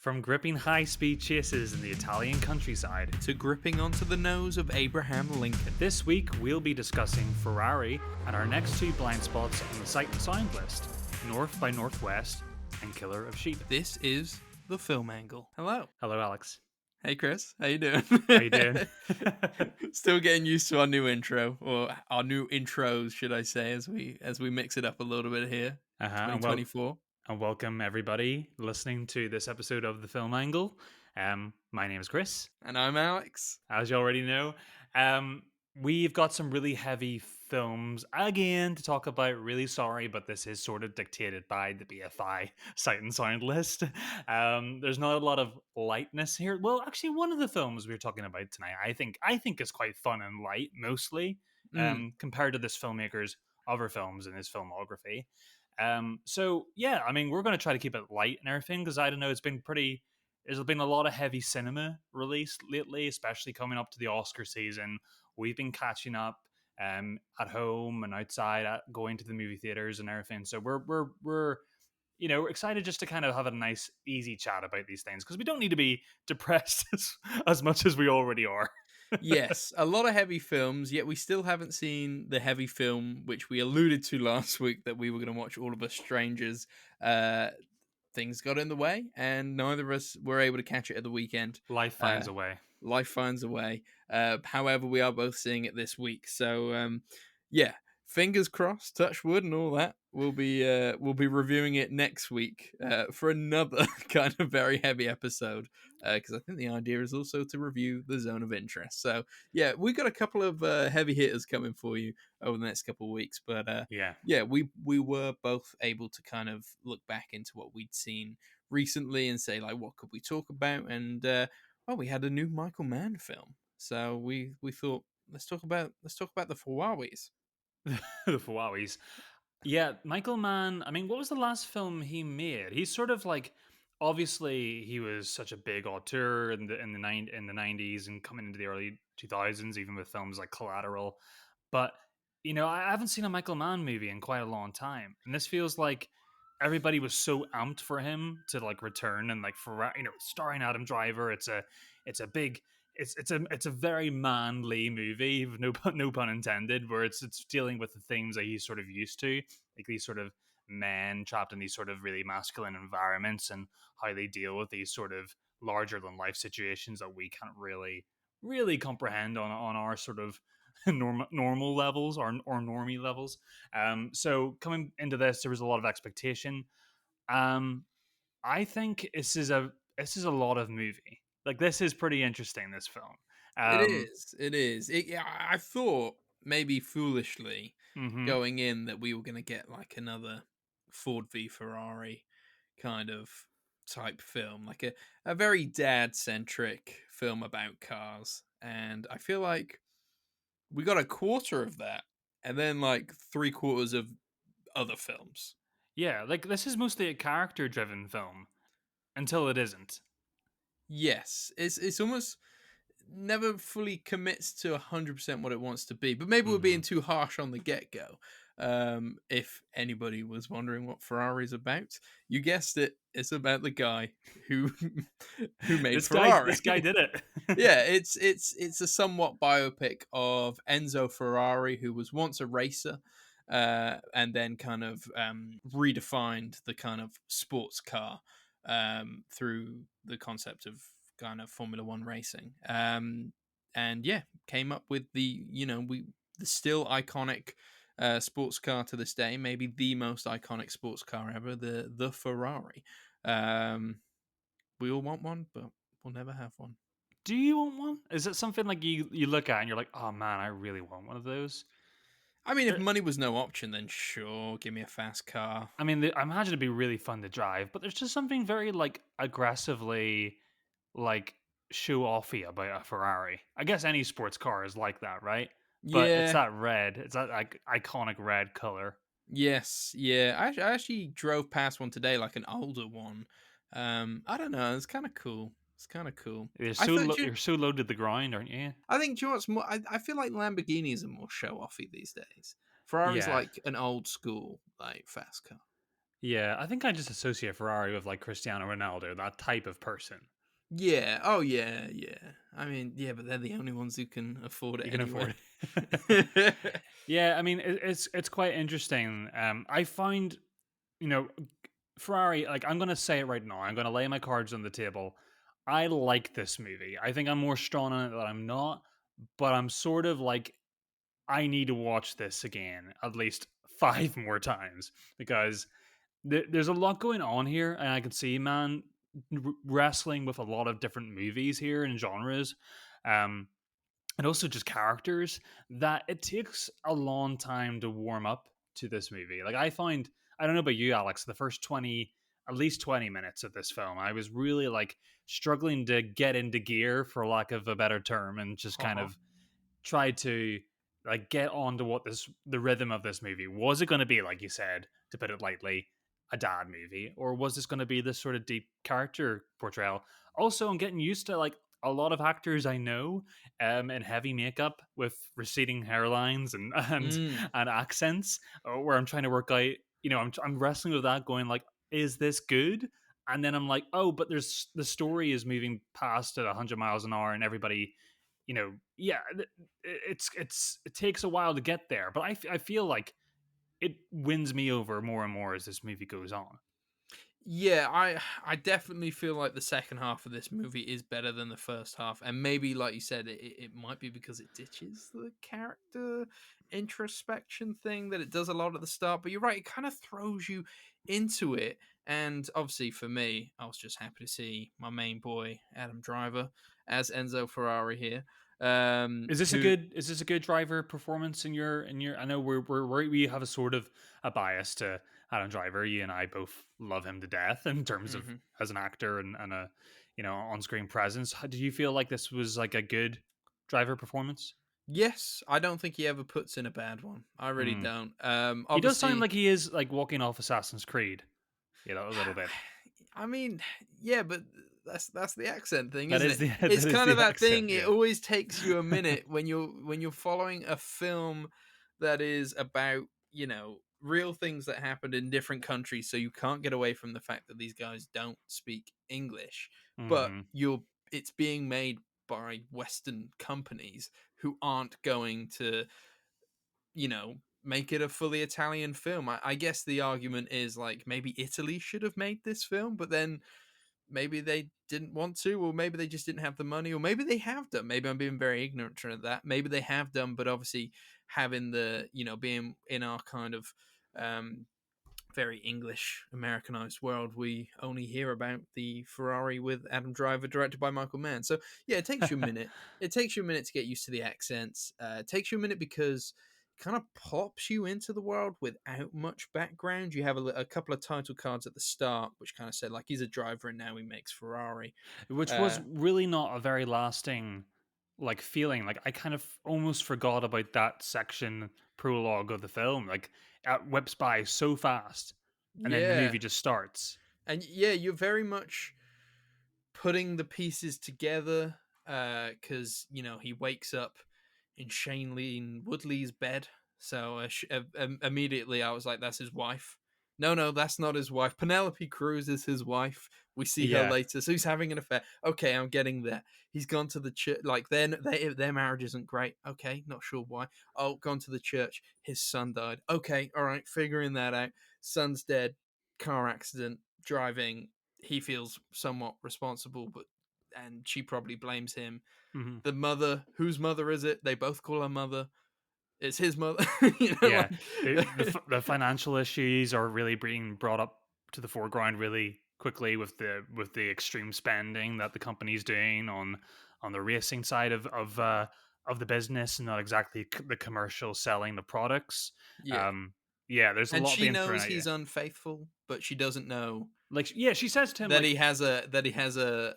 From gripping high-speed chases in the Italian countryside, to gripping onto the nose of Abraham Lincoln. this week we'll be discussing Ferrari and our next two blind spots on the Sight and Sound list, North by Northwest and Killer of Sheep. This is the Film Angle. Hello. Hello, Alex. Hey, Chris. How you doing? How you doing? Still getting used to our new intro, or our new intros, should I say, as we mix it up a little bit here. 2024. And welcome everybody listening to this episode of The Film Angle. My name is Chris. And I'm Alex. As you already know, we've got some really heavy films again to talk about. Really sorry, but this is sort of dictated by the BFI Sight and Sound list. There's not a lot of lightness here. Well, actually, one of the films we're talking about tonight, I think is quite fun and light, mostly compared to this filmmaker's other films in his filmography. So yeah, I mean, we're going to try to keep it light and everything because I don't know, there's been a lot of heavy cinema released lately, especially coming up to the Oscar season. We've been catching up at home and outside, going to the movie theaters and everything. So we're excited just to kind of have a nice, easy chat about these things because we don't need to be depressed as much as we already are. Yes, a lot of heavy films, yet we still haven't seen the heavy film which we alluded to last week that we were going to watch, All of Us Strangers. Things got in the way, and neither of us were able to catch it at the weekend. Life finds a way. Life finds a way. However, we are both seeing it this week. So, yeah, fingers crossed, touch wood and all that. We'll be reviewing it next week for another kind of very heavy episode. Because I think the idea is also to review The Zone of Interest. So, yeah, we've got a couple of heavy hitters coming for you over the next couple of weeks. But, we were both able to kind of look back into what we'd seen recently and say, like, what could we talk about? And, we had a new Michael Mann film. So we thought, let's talk about the Ferraris. The Ferraris. Yeah, Michael Mann, I mean, what was the last film he made? He's sort of like, obviously he was such a big auteur in the 90s and coming into the early 2000s, even with films like Collateral. But, I haven't seen a Michael Mann movie in quite a long time. And this feels like everybody was so amped for him to like return and like starring Adam Driver. It's a very manly movie, no pun intended, where it's dealing with the themes that he's sort of used to, like these sort of men trapped in these sort of really masculine environments and how they deal with these sort of larger than life situations that we can't really comprehend on our sort of normal levels or normie levels. So coming into this, there was a lot of expectation. I think this is a lot of movie. Like, this is pretty interesting, this film. It is. I thought, maybe foolishly, going in, that we were going to get like another Ford v Ferrari kind of type film, like a very dad-centric film about cars. And I feel like we got a quarter of that, and then like 3/4 of other films. Yeah, like, this is mostly a character-driven film until it isn't. Yes, it's almost never fully commits to 100% what it wants to be, but maybe we're being too harsh on the get-go. If anybody was wondering what Ferrari's about, you guessed it. It's about the guy who made Ferrari. This guy did it. Yeah, it's a somewhat biopic of Enzo Ferrari, who was once a racer, and then kind of redefined the kind of sports car through the concept of kind of Formula One racing. And yeah, came up with the still iconic sports car to this day, maybe the most iconic sports car ever, the Ferrari. We all want one, but we'll never have one. Do you want one? Is it something like you look at and you're like, oh man, I really want one of those? I mean, if money was no option, then sure, give me a fast car. I mean, I imagine it'd be really fun to drive, but there's just something very like aggressively like show-offy about a Ferrari. I guess any sports car is like that, right? But Yeah. it's that red. It's that like iconic red color. Yes, yeah. I actually drove past one today, like an older one. I don't know. It's kind of cool. You're so low to the ground, aren't you? I think, do you know what's more? I feel like Lamborghinis are more show-offy these days. Ferrari's like an old school, like, fast car. Yeah, I think I just associate Ferrari with like Cristiano Ronaldo, that type of person. Yeah. Oh, yeah, yeah. I mean, yeah, but they're the only ones who can afford it You can anyway. afford it. Yeah, I mean it's quite interesting. I find you know Ferrari. Like I'm gonna say it right now. I'm gonna lay my cards on the table. I like this movie. I think I'm more strong on it than I'm not, but I'm sort of like I need to watch this again at least 5 more times because there's a lot going on here, and I can see man wrestling with a lot of different movies here and genres. Um, and also just characters that it takes a long time to warm up to this movie. Like I find, I don't know about you, Alex, the first 20, at least 20 minutes of this film, I was really like struggling to get into gear, for lack of a better term, and just kind Uh-huh. of tried to like get on to what this the rhythm of this movie was. It going to be, like you said, to put it lightly, a dad movie, or was this going to be this sort of deep character portrayal? Also, I'm getting used to like a lot of actors I know in heavy makeup with receding hairlines and Mm. and accents, where I'm trying to work out, I'm wrestling with that, going like, is this good? And then I'm like, oh, but there's the story is moving past at 100 miles an hour, and everybody, yeah, it takes a while to get there, but I feel like it wins me over more and more as this movie goes on. Yeah, I definitely feel like the second half of this movie is better than the first half, and maybe, like you said, it might be because it ditches the character introspection thing that it does a lot at the start. But you're right; it kind of throws you into it. And obviously, for me, I was just happy to see my main boy Adam Driver as Enzo Ferrari here. Who Is this a good driver performance in your? I know we have a sort of a bias to Adam Driver. You and I both love him to death in terms of Mhm. as an actor and a on screen presence. Did you feel like this was like a good driver performance? Yes, I don't think he ever puts in a bad one. I really Hmm. don't. He does sound Obviously, like he is like walking off Assassin's Creed, a little bit. I mean, yeah, but that's the accent thing, That isn't is it? the It's that is kind of the that accent. thing. It Yeah. always takes you a minute when you're following a film that is about real things that happened in different countries, so you can't get away from the fact that these guys don't speak English, but Hmm. it's being made by Western companies who aren't going to make it a fully Italian film. I guess the argument is like maybe Italy should have made this film, but then maybe they didn't want to, or maybe they just didn't have the money, or maybe they have done. Maybe I'm being very ignorant of that. Maybe they have done, but obviously having being in our kind of um, very English Americanized world, we only hear about the Ferrari with Adam Driver, directed by Michael Mann. So yeah, it takes you a minute. It takes you a minute to get used to the accents. It takes you a minute because it kind of pops you into the world without much background. You have a couple of title cards at the start, which kind of said like he's a driver and now he makes Ferrari. Which was Uh, really not a very lasting like feeling. Like I kind of almost forgot about that section prologue of the film. Like it whips by so fast, and then the yeah, movie just starts. and yeah, you're very much putting the pieces together because he wakes up in Shailene Woodley's bed. So immediately I was like, "That's his wife." No, no, that's not his wife. Penelope Cruz is his wife. We see her Yeah. later. So he's having an affair. Okay, I'm getting there. He's gone to the church. Like their marriage isn't great. Okay, not sure why. Oh, gone to the church. His son died. Okay, all right, figuring that out. Son's dead. Car accident. Driving. He feels somewhat responsible, and she probably blames him. Hmm. The mother, whose mother is it? They both call her mother. It's his mother. Yeah. Like The financial issues are really being brought up to the foreground really quickly with the extreme spending that the company's doing on the racing side of the business, and not exactly the commercial selling the products. yeah. Um, yeah, there's a And lot she being thrown knows at you. he's unfaithful, but she doesn't know Like, yeah, she says to him, that like, he has a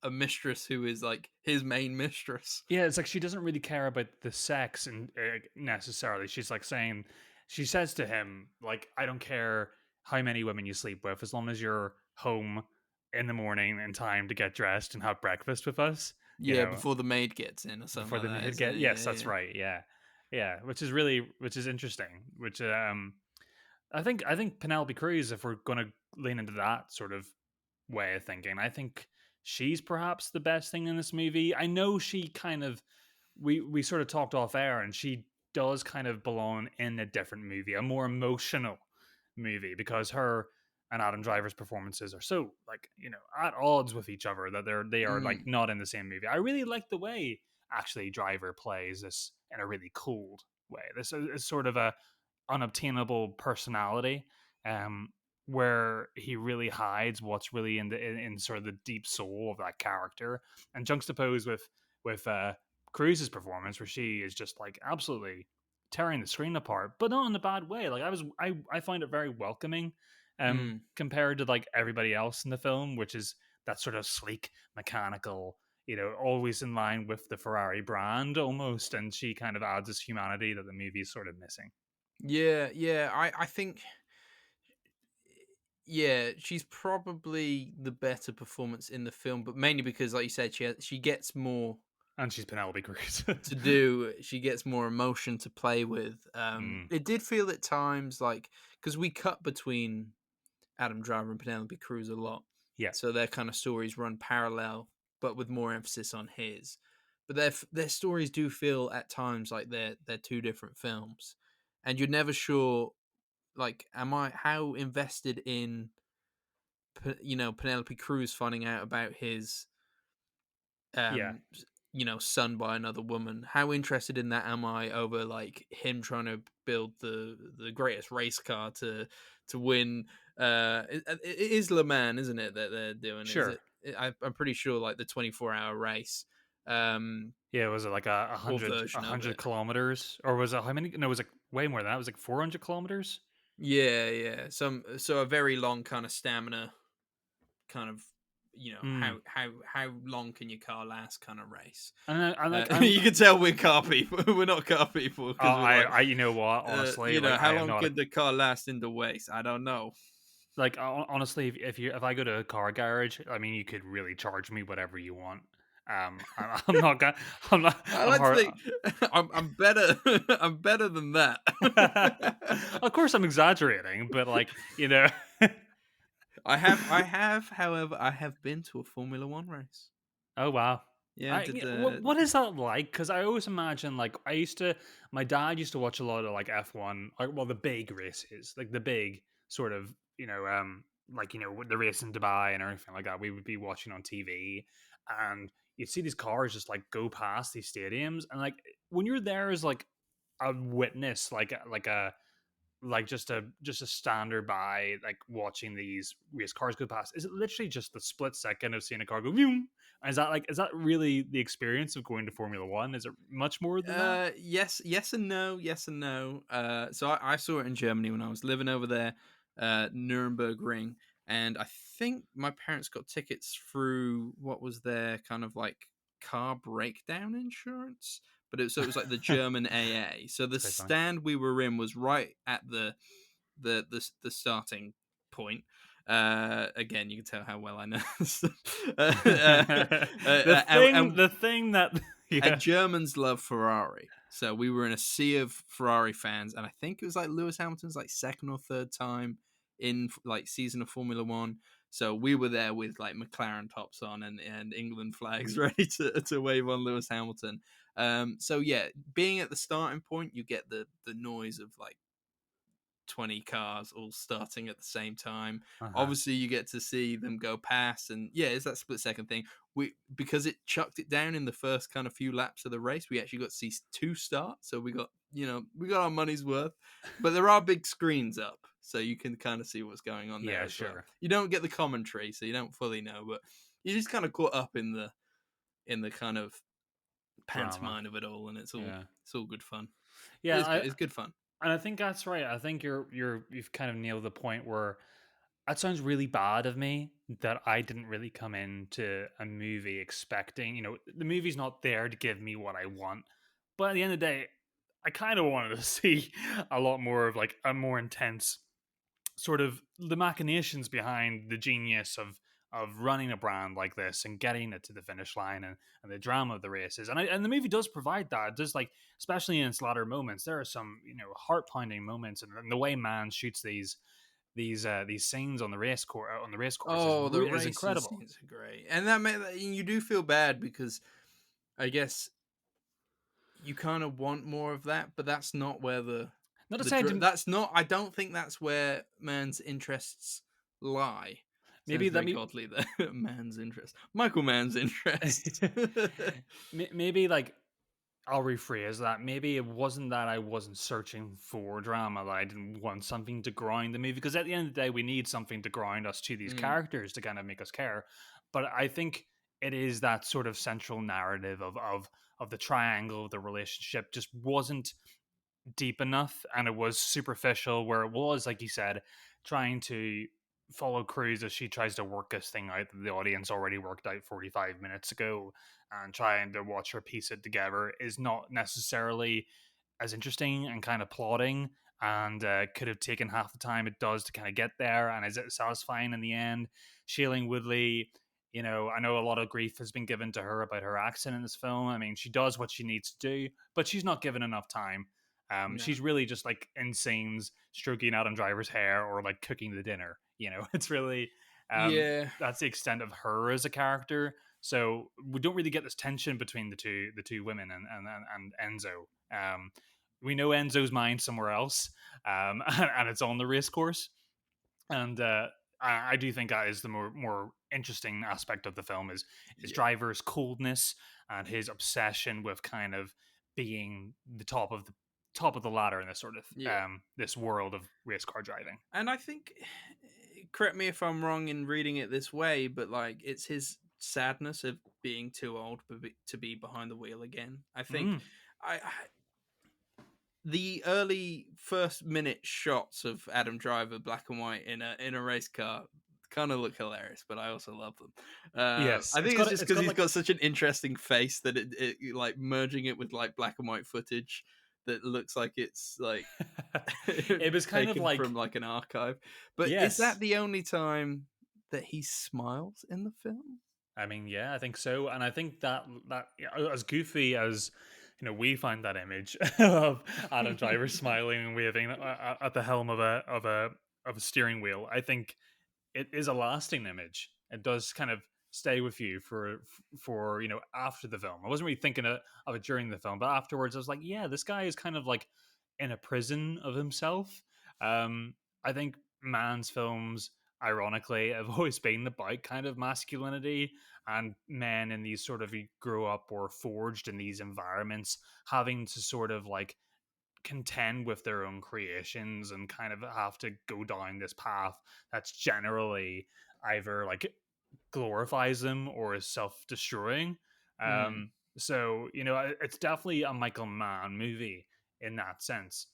mistress who is like his main mistress. yeah, it's like she doesn't really care about the sex and necessarily. She's like saying, she says to him, like, I don't care how many women you sleep with, as long as you're home in the morning in time to get dressed and have breakfast with us, Yeah, before the maid gets in or something before like the that, maid isn't get. it? Yes, Yeah, that's yeah. right. Yeah, yeah, which is interesting. Which I think Penelope Cruz, if we're going to lean into that sort of way of thinking, I think she's perhaps the best thing in this movie. I know she kind of we sort of talked off air, and she does kind of belong in a different movie, a more emotional movie, because her and Adam Driver's performances are so, like, at odds with each other, that they are like Mm, not in the same movie. I really like the way actually Driver plays this in a really cool way. This is sort of a unobtainable personality, um where he really hides what's really in sort of the deep soul of that character, and juxtaposed with Cruz's performance, where she is just like absolutely tearing the screen apart, but not in a bad way. Like, I find it very welcoming, mm. compared to like everybody else in the film, which is that sort of sleek, mechanical, always in line with the Ferrari brand almost, and she kind of adds this humanity that the movie is sort of missing. Yeah, yeah. I think yeah, she's probably the better performance in the film, but mainly because, like you said, she gets more And she's Penelope Cruz. to do. She gets more emotion to play with. Mm, It did feel at times like, because we cut between Adam Driver and Penelope Cruz a lot, yeah, so their kind of stories run parallel, but with more emphasis on his. But their stories do feel at times like they're two different films, and you're never sure. Like, am I how invested in Penelope Cruz finding out about his yeah, um son by another woman? How interested in that am I over like him trying to build the greatest race car to win? It is Le Mans, isn't it, that they're doing? Is sure. it? I'm pretty sure like the 24-hour race, um, Yeah, was it like a or hundred, a version of hundred it. kilometers, or was it how many? No, it was like way more than that. It was like 400 kilometers. Yeah, yeah. So a very long kind of stamina, kind of, Mm. how long can your car last kind of race. And like You can tell we're car people. We're not car people because we're like, I, you know what? Honestly, like I how am long not a could the car last in the waste? I don't know. like honestly, if I go to a car garage, I mean, you could really charge me whatever you want. I'm not gonna, I'm not, I I'm like to hard. think I'm better. I'm better than that. Of course, I'm exaggerating, but like, However, I have been to a Formula One race. Oh wow. Yeah, I did. What is that like? Because I always imagine, like, my dad used to watch a lot of like F1, like, well, the big races, like the big sort of, like, the race in Dubai and everything like that. We would be watching on TV, and you'd see these cars just like go past these stadiums, and like when you're there as like a witness, like just a standard by, like, watching these race cars go past, is it literally just the split second of seeing a car go boom? Is that really the experience of going to Formula One? Is it much more than that? Yes, yes and no, yes and no. So I saw it in Germany when I was living over there, Nuremberg Ring, and I think my parents got tickets through what was their kind of like car breakdown insurance, but it was like the German AA. So the It's quite funny. stand we were in was right at the starting point. Again, you can tell how well I know stuff. the thing, And the thing that and yeah, Germans love Ferrari. So we were in a sea of Ferrari fans, and I think it was like Lewis Hamilton's like second or third time in like season of Formula One. So we were there with like McLaren tops on and England flags ready to wave on Lewis Hamilton. So yeah, being at the starting point, you get the noise of like 20 cars all starting at the same time. uh-huh. Obviously, you get to see them go past, and yeah, it's that split second thing. We Because it chucked it down in the first kind of few laps of the race, we actually got to see two start, so we got our money's worth. But there are big screens up, so you can kind of see what's going on there Yeah, as well. sure. You don't get the commentary, so you don't fully know, but you just kind of caught up in the kind of Drama. pantomime of it all, and Yeah. it's all good fun. Yeah, It's good fun. and I think that's right. I think you've kind of nailed the point where that sounds really bad of me, that I didn't really come into a movie expecting, the movie's not there to give me what I want. But at the end of the day, I kind of wanted to see a lot more of like a more intense sort of the machinations behind the genius of of running a brand like this and getting it to the finish line, and the drama of the races. And the movie does provide that. It does, like, especially in its latter moments, there are some, heart pounding moments, and the way man shoots these scenes on the race course Oh, the is racing incredible. scenes are great, and you do feel bad because I guess you kind of want more of that, but that's not where Not to say I didn't. that's not. I don't think that's where man's interests lie. Sounds Maybe that very me. godly there. Man's interest, Michael Mann's interest. Maybe, like, I'll rephrase that. Maybe it wasn't that I wasn't searching for drama, that I didn't want something to grind the movie. Because at the end of the day, we need something to grind us to these Mm, characters to kind of make us care. But I think it is that sort of central narrative of the triangle of the relationship just wasn't deep enough, and it was superficial, where it was, like you said, trying to follow Cruz as she tries to work this thing out that the audience already worked out 45 minutes ago, and trying to watch her piece it together is not necessarily as interesting and kind of plotting, and could have taken half the time it does to kind of get there. And is it satisfying in the end? Shailene Woodley, I know a lot of grief has been given to her about her accent in this film. I mean, she does what she needs to do, but she's not given enough time. no. She's really just like in scenes stroking Adam Driver's hair or like cooking the dinner. It's really Yeah. that's the extent of her as a character. So we don't really get this tension between the two women and Enzo. We know Enzo's mind somewhere else, and it's on the race course. And I do think that is the more interesting aspect of the film is Yeah. Driver's coldness and his obsession with kind of being the top of the ladder in this sort of Yeah. this world of race car driving. And I think, correct me if I'm wrong in reading it this way, but like it's his sadness of being too old to be behind the wheel again. I think Mm. I the early first minute shots of Adam Driver black and white in a race car kind of look hilarious, but I also love them. Yes, I it's think it's got just it's because got he's like got such an interesting face that it like merging it with like black and white footage that looks like it's like it was kind of taken from like like an archive. But is that yes. the only time that he smiles in the film? I mean, yeah, I think so, and I think that as goofy as we find that image of Adam Driver smiling and waving at the helm of a steering wheel, I think it is a lasting image. It does kind of stay with you for after the film. I wasn't really thinking of it during the film, but afterwards, I was like, yeah, this guy is kind of like in a prison of himself. I think Mann's films, ironically, have always been about kind of masculinity and men in these sort of grow up or forged in these environments, having to sort of like contend with their own creations and kind of have to go down this path that's generally either like glorifies them or is self-destroying. Mm, It's definitely a Michael Mann movie in that sense.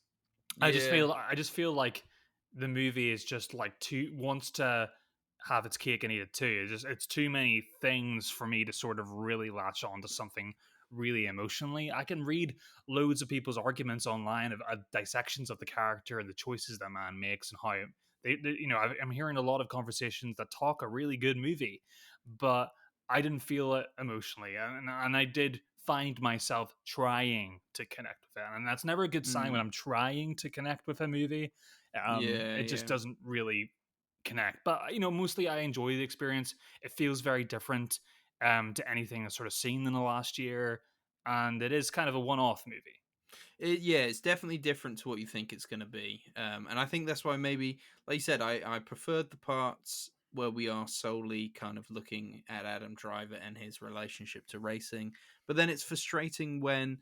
yeah. I just feel like the movie is just like too wants to have its cake and eat it too. It's too many things for me to sort of really latch on to something really emotionally. I can read loads of people's arguments online of dissections of the character and the choices that man makes and how I'm hearing a lot of conversations that talk a really good movie, but I didn't feel it emotionally, and I did find myself trying to connect with it, and that's never a good sign when Mm, I'm trying to connect with a movie. yeah, It just yeah. doesn't really connect. But mostly I enjoy the experience. It feels very different to anything I've sort of seen in the last year, and it is kind of a one-off movie. Yeah, it's definitely different to what you think it's going to be, and I think that's why maybe, like you said, I preferred the parts where we are solely kind of looking at Adam Driver and his relationship to racing. But then it's frustrating when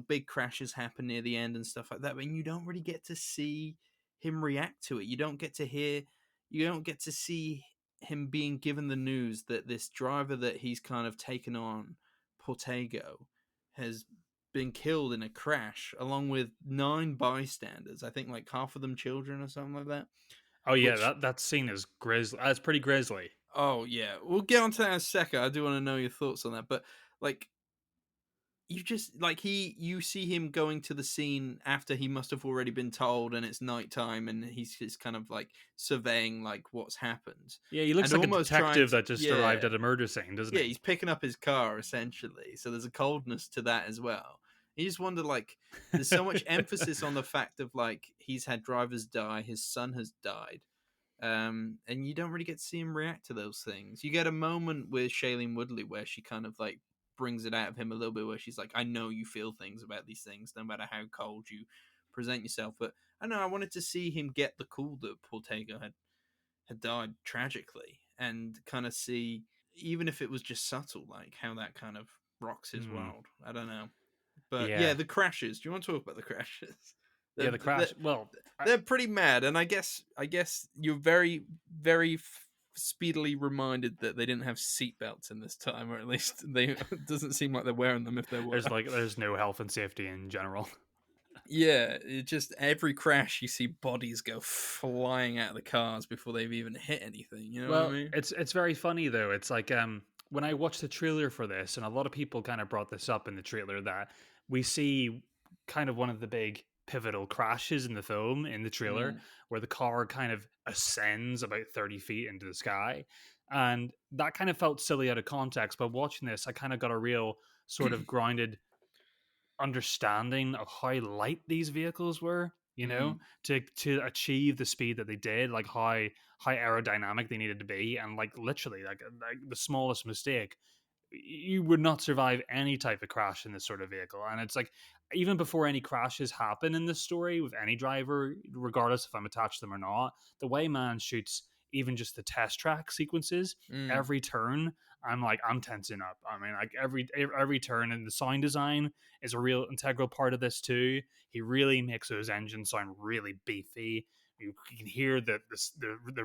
big crashes happen near the end and stuff like that, when you don't really get to see him react to it. You don't get to see him being given the news that this driver that he's kind of taken on, Portego, has been killed in a crash along with 9 bystanders. I think like half of them children or something like that. Oh yeah, Which, that scene is grisly. That's pretty grisly. oh yeah, we'll get onto that in a second. I do want to know your thoughts on that, but like you just like you see him going to the scene after he must have already been told, and it's nighttime, and he's just kind of like surveying like what's happened, Yeah, he looks and like a almost trying detective to that just arrived at a murder scene, doesn't yeah, he? he's picking up his car essentially. So there's a coldness to that as well. You just wonder, like, there's so much emphasis on the fact of like he's had drivers die, his son has died, and you don't really get to see him react to those things. You get a moment with Shailene Woodley where she kind of like brings it out of him a little bit, where she's like, "I know you feel things about these things, no matter how cold you present yourself." But I know I wanted to see him get the cool that Portego had died tragically, and kind of see, even if it was just subtle, like how that kind of rocks his Hmm. world. I don't know, but yeah, Yeah. the crashes. Do you want to talk about the crashes? Yeah, the They're, crash. Well, they're pretty mad, and I guess you're very speedily reminded that they didn't have seatbelts in this time, or at least they it doesn't seem like they're wearing them if they were. there's no health and safety in general. Yeah, it just every crash you see bodies go flying out of the cars before they've even hit anything. You know what I Well, mean? it's very funny though. It's like when I watched the trailer for this, and a lot of people kind of brought this up in the trailer, that we see kind of one of the big pivotal crashes in the film in the trailer, Mm. where the car kind of ascends about 30 feet into the sky. And that kind of felt silly out of context, but watching this, I kind of got a real sort of grounded understanding of how light these vehicles were, Mm. to achieve the speed that they did, like how aerodynamic they needed to be, and like literally like the smallest mistake, you would not survive any type of crash in this sort of vehicle. And it's like, even before any crashes happen in this story with any driver, regardless if I'm attached to them or not, the way man shoots even just the test track sequences, Mm. every turn, I'm tensing up. I mean, like every turn, and the sound design is a real integral part of this too. He really makes those engines sound really beefy. You can hear the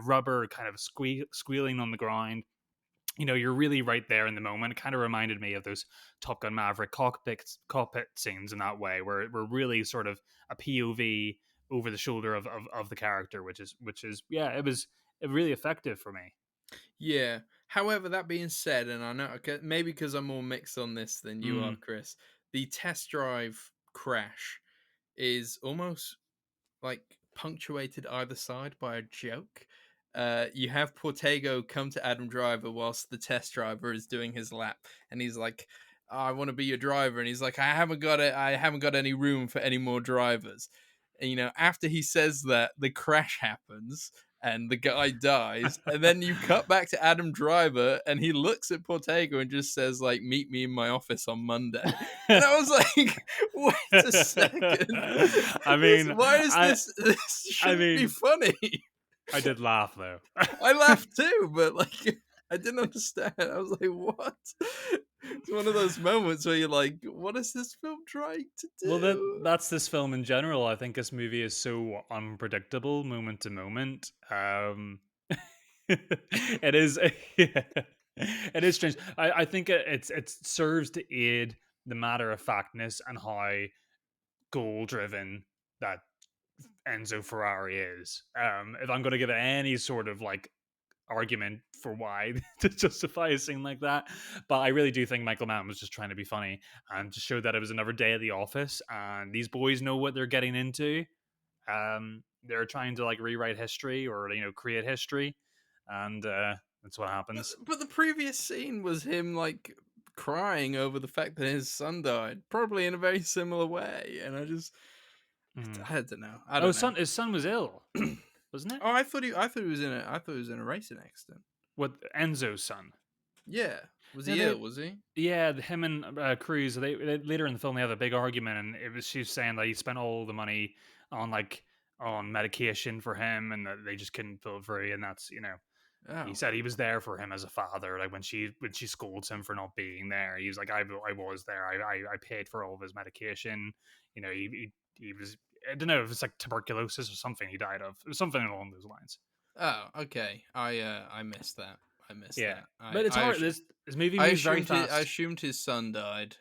rubber kind of squealing on the ground. You're really right there in the moment. It kind of reminded me of those Top Gun Maverick cockpit scenes in that way, where we're really sort of a POV over the shoulder of the character, which is yeah, it was really effective for me. Yeah. However, that being said, and I know maybe because I'm more mixed on this than you are, Mm. Chris, the test drive crash is almost like punctuated either side by a joke. You have Portego come to Adam Driver whilst the test driver is doing his lap, and he's like, "Oh, I want to be your driver," and he's like, "I haven't got it. I haven't got any room for any more drivers." And, after he says that, the crash happens. And the guy dies, and then you cut back to Adam Driver, and he looks at Portego and just says, like, "Meet me in my office on Monday." And I was like, "Wait a second, I mean, why is I this? This I shouldn't be mean, funny." I did laugh though. I laughed too, but like, I didn't understand. I was like, "What?" It's one of those moments where you're like, "What is this film trying to Well, do?" that's this film in general. I think this movie is so unpredictable moment to moment. It is, yeah, it is strange. I think it serves to aid the matter of factness and how goal driven that Enzo Ferrari is. If I'm going to give it any sort of like argument for why to justify a scene like that. But I really do think Michael Mann was just trying to be funny and to show that it was another day at the office and these boys know what they're getting into. They're trying to like rewrite history or create history, and that's what But happens. but the previous scene was him like crying over the fact that his son died, probably in a very similar way. And Mhm. I don't know. I Oh, don't know. his son was ill, wasn't it? Oh, I thought he was in a racing accident. What, Enzo's son? Yeah, was Yeah, he ill? Was he? him and Cruz. They later in the film they have a big argument, and she's saying that he spent all the money on on medication for him, and that they just couldn't pull it through. And that's he Oh, said he was there for him as a father. Like when she scolds him for not being there, he was like, I was there. I paid for all of his medication. He was, I don't know if it's like tuberculosis or something he died of. It was something along those lines. oh, okay. I missed that. I missed Yeah, that. but it's hard. This movie I moves very assumed I fast. assumed his son died.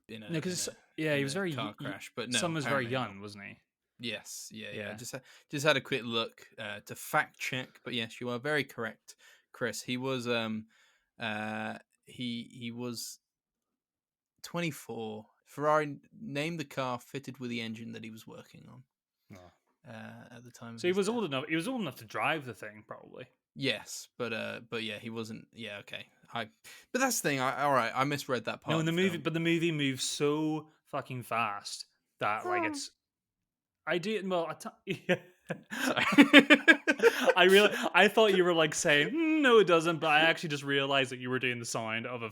In No, a in because a yeah, he in was a very car crash, but son no, was very apparently not. young, wasn't he? Yes, yeah. Yeah. Just had a quick look to fact check, but yes, you are very correct, Chris. He was he was 24. Ferrari named the car fitted with the engine that he was working on Oh. at the time of So he his was death. old enough. He was old enough to drive the thing, probably. Yes, but yeah, he wasn't. Yeah, okay. But that's the thing. All right, I misread that part No, of in the the movie, film. but the movie moves so fucking fast that like it's. I did well. Yeah. Sorry. I thought you were like saying no, it doesn't, but I actually just realized that you were doing the sound of a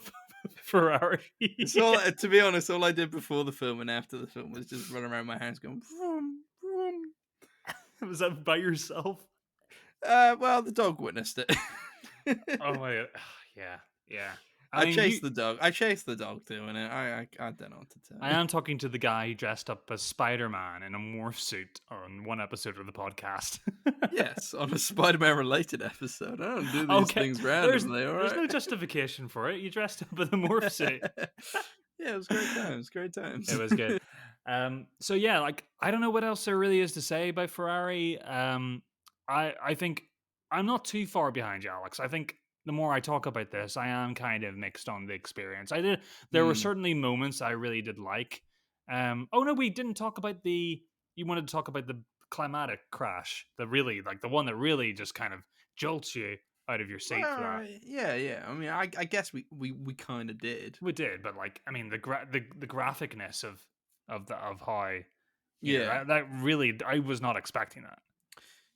Ferrari. It's all. To be honest, all I did before the film and after the film was just run around my house going vroom, vroom. Was that by yourself? Well, the dog witnessed it. Oh my god. Yeah, yeah. I I mean, chased the dog. I chased the dog doing it. I don't know what to tell I you. am talking to the guy who dressed up as Spider-Man in a morph suit on one episode of the podcast. Yes, on a Spider-Man related episode. I don't do these Okay, things there's randomly. All there's right. no justification for it. You dressed up in a morph suit. Yeah, it was great times. Great times. It was good. So yeah, like I don't know what else there really is to say about Ferrari. I think I'm not too far behind you, Alex. I think the more I talk about this, I am kind of mixed on the experience. There were Hmm. certainly moments I really did like. Oh no, we didn't talk about the. You wanted to talk about the climatic crash, the really like the one that really just kind of jolts you out of your seat for that. Well, yeah. I mean, I guess we kind of did. We did, but like I mean the graphicness of how Yeah, that really I was not expecting that.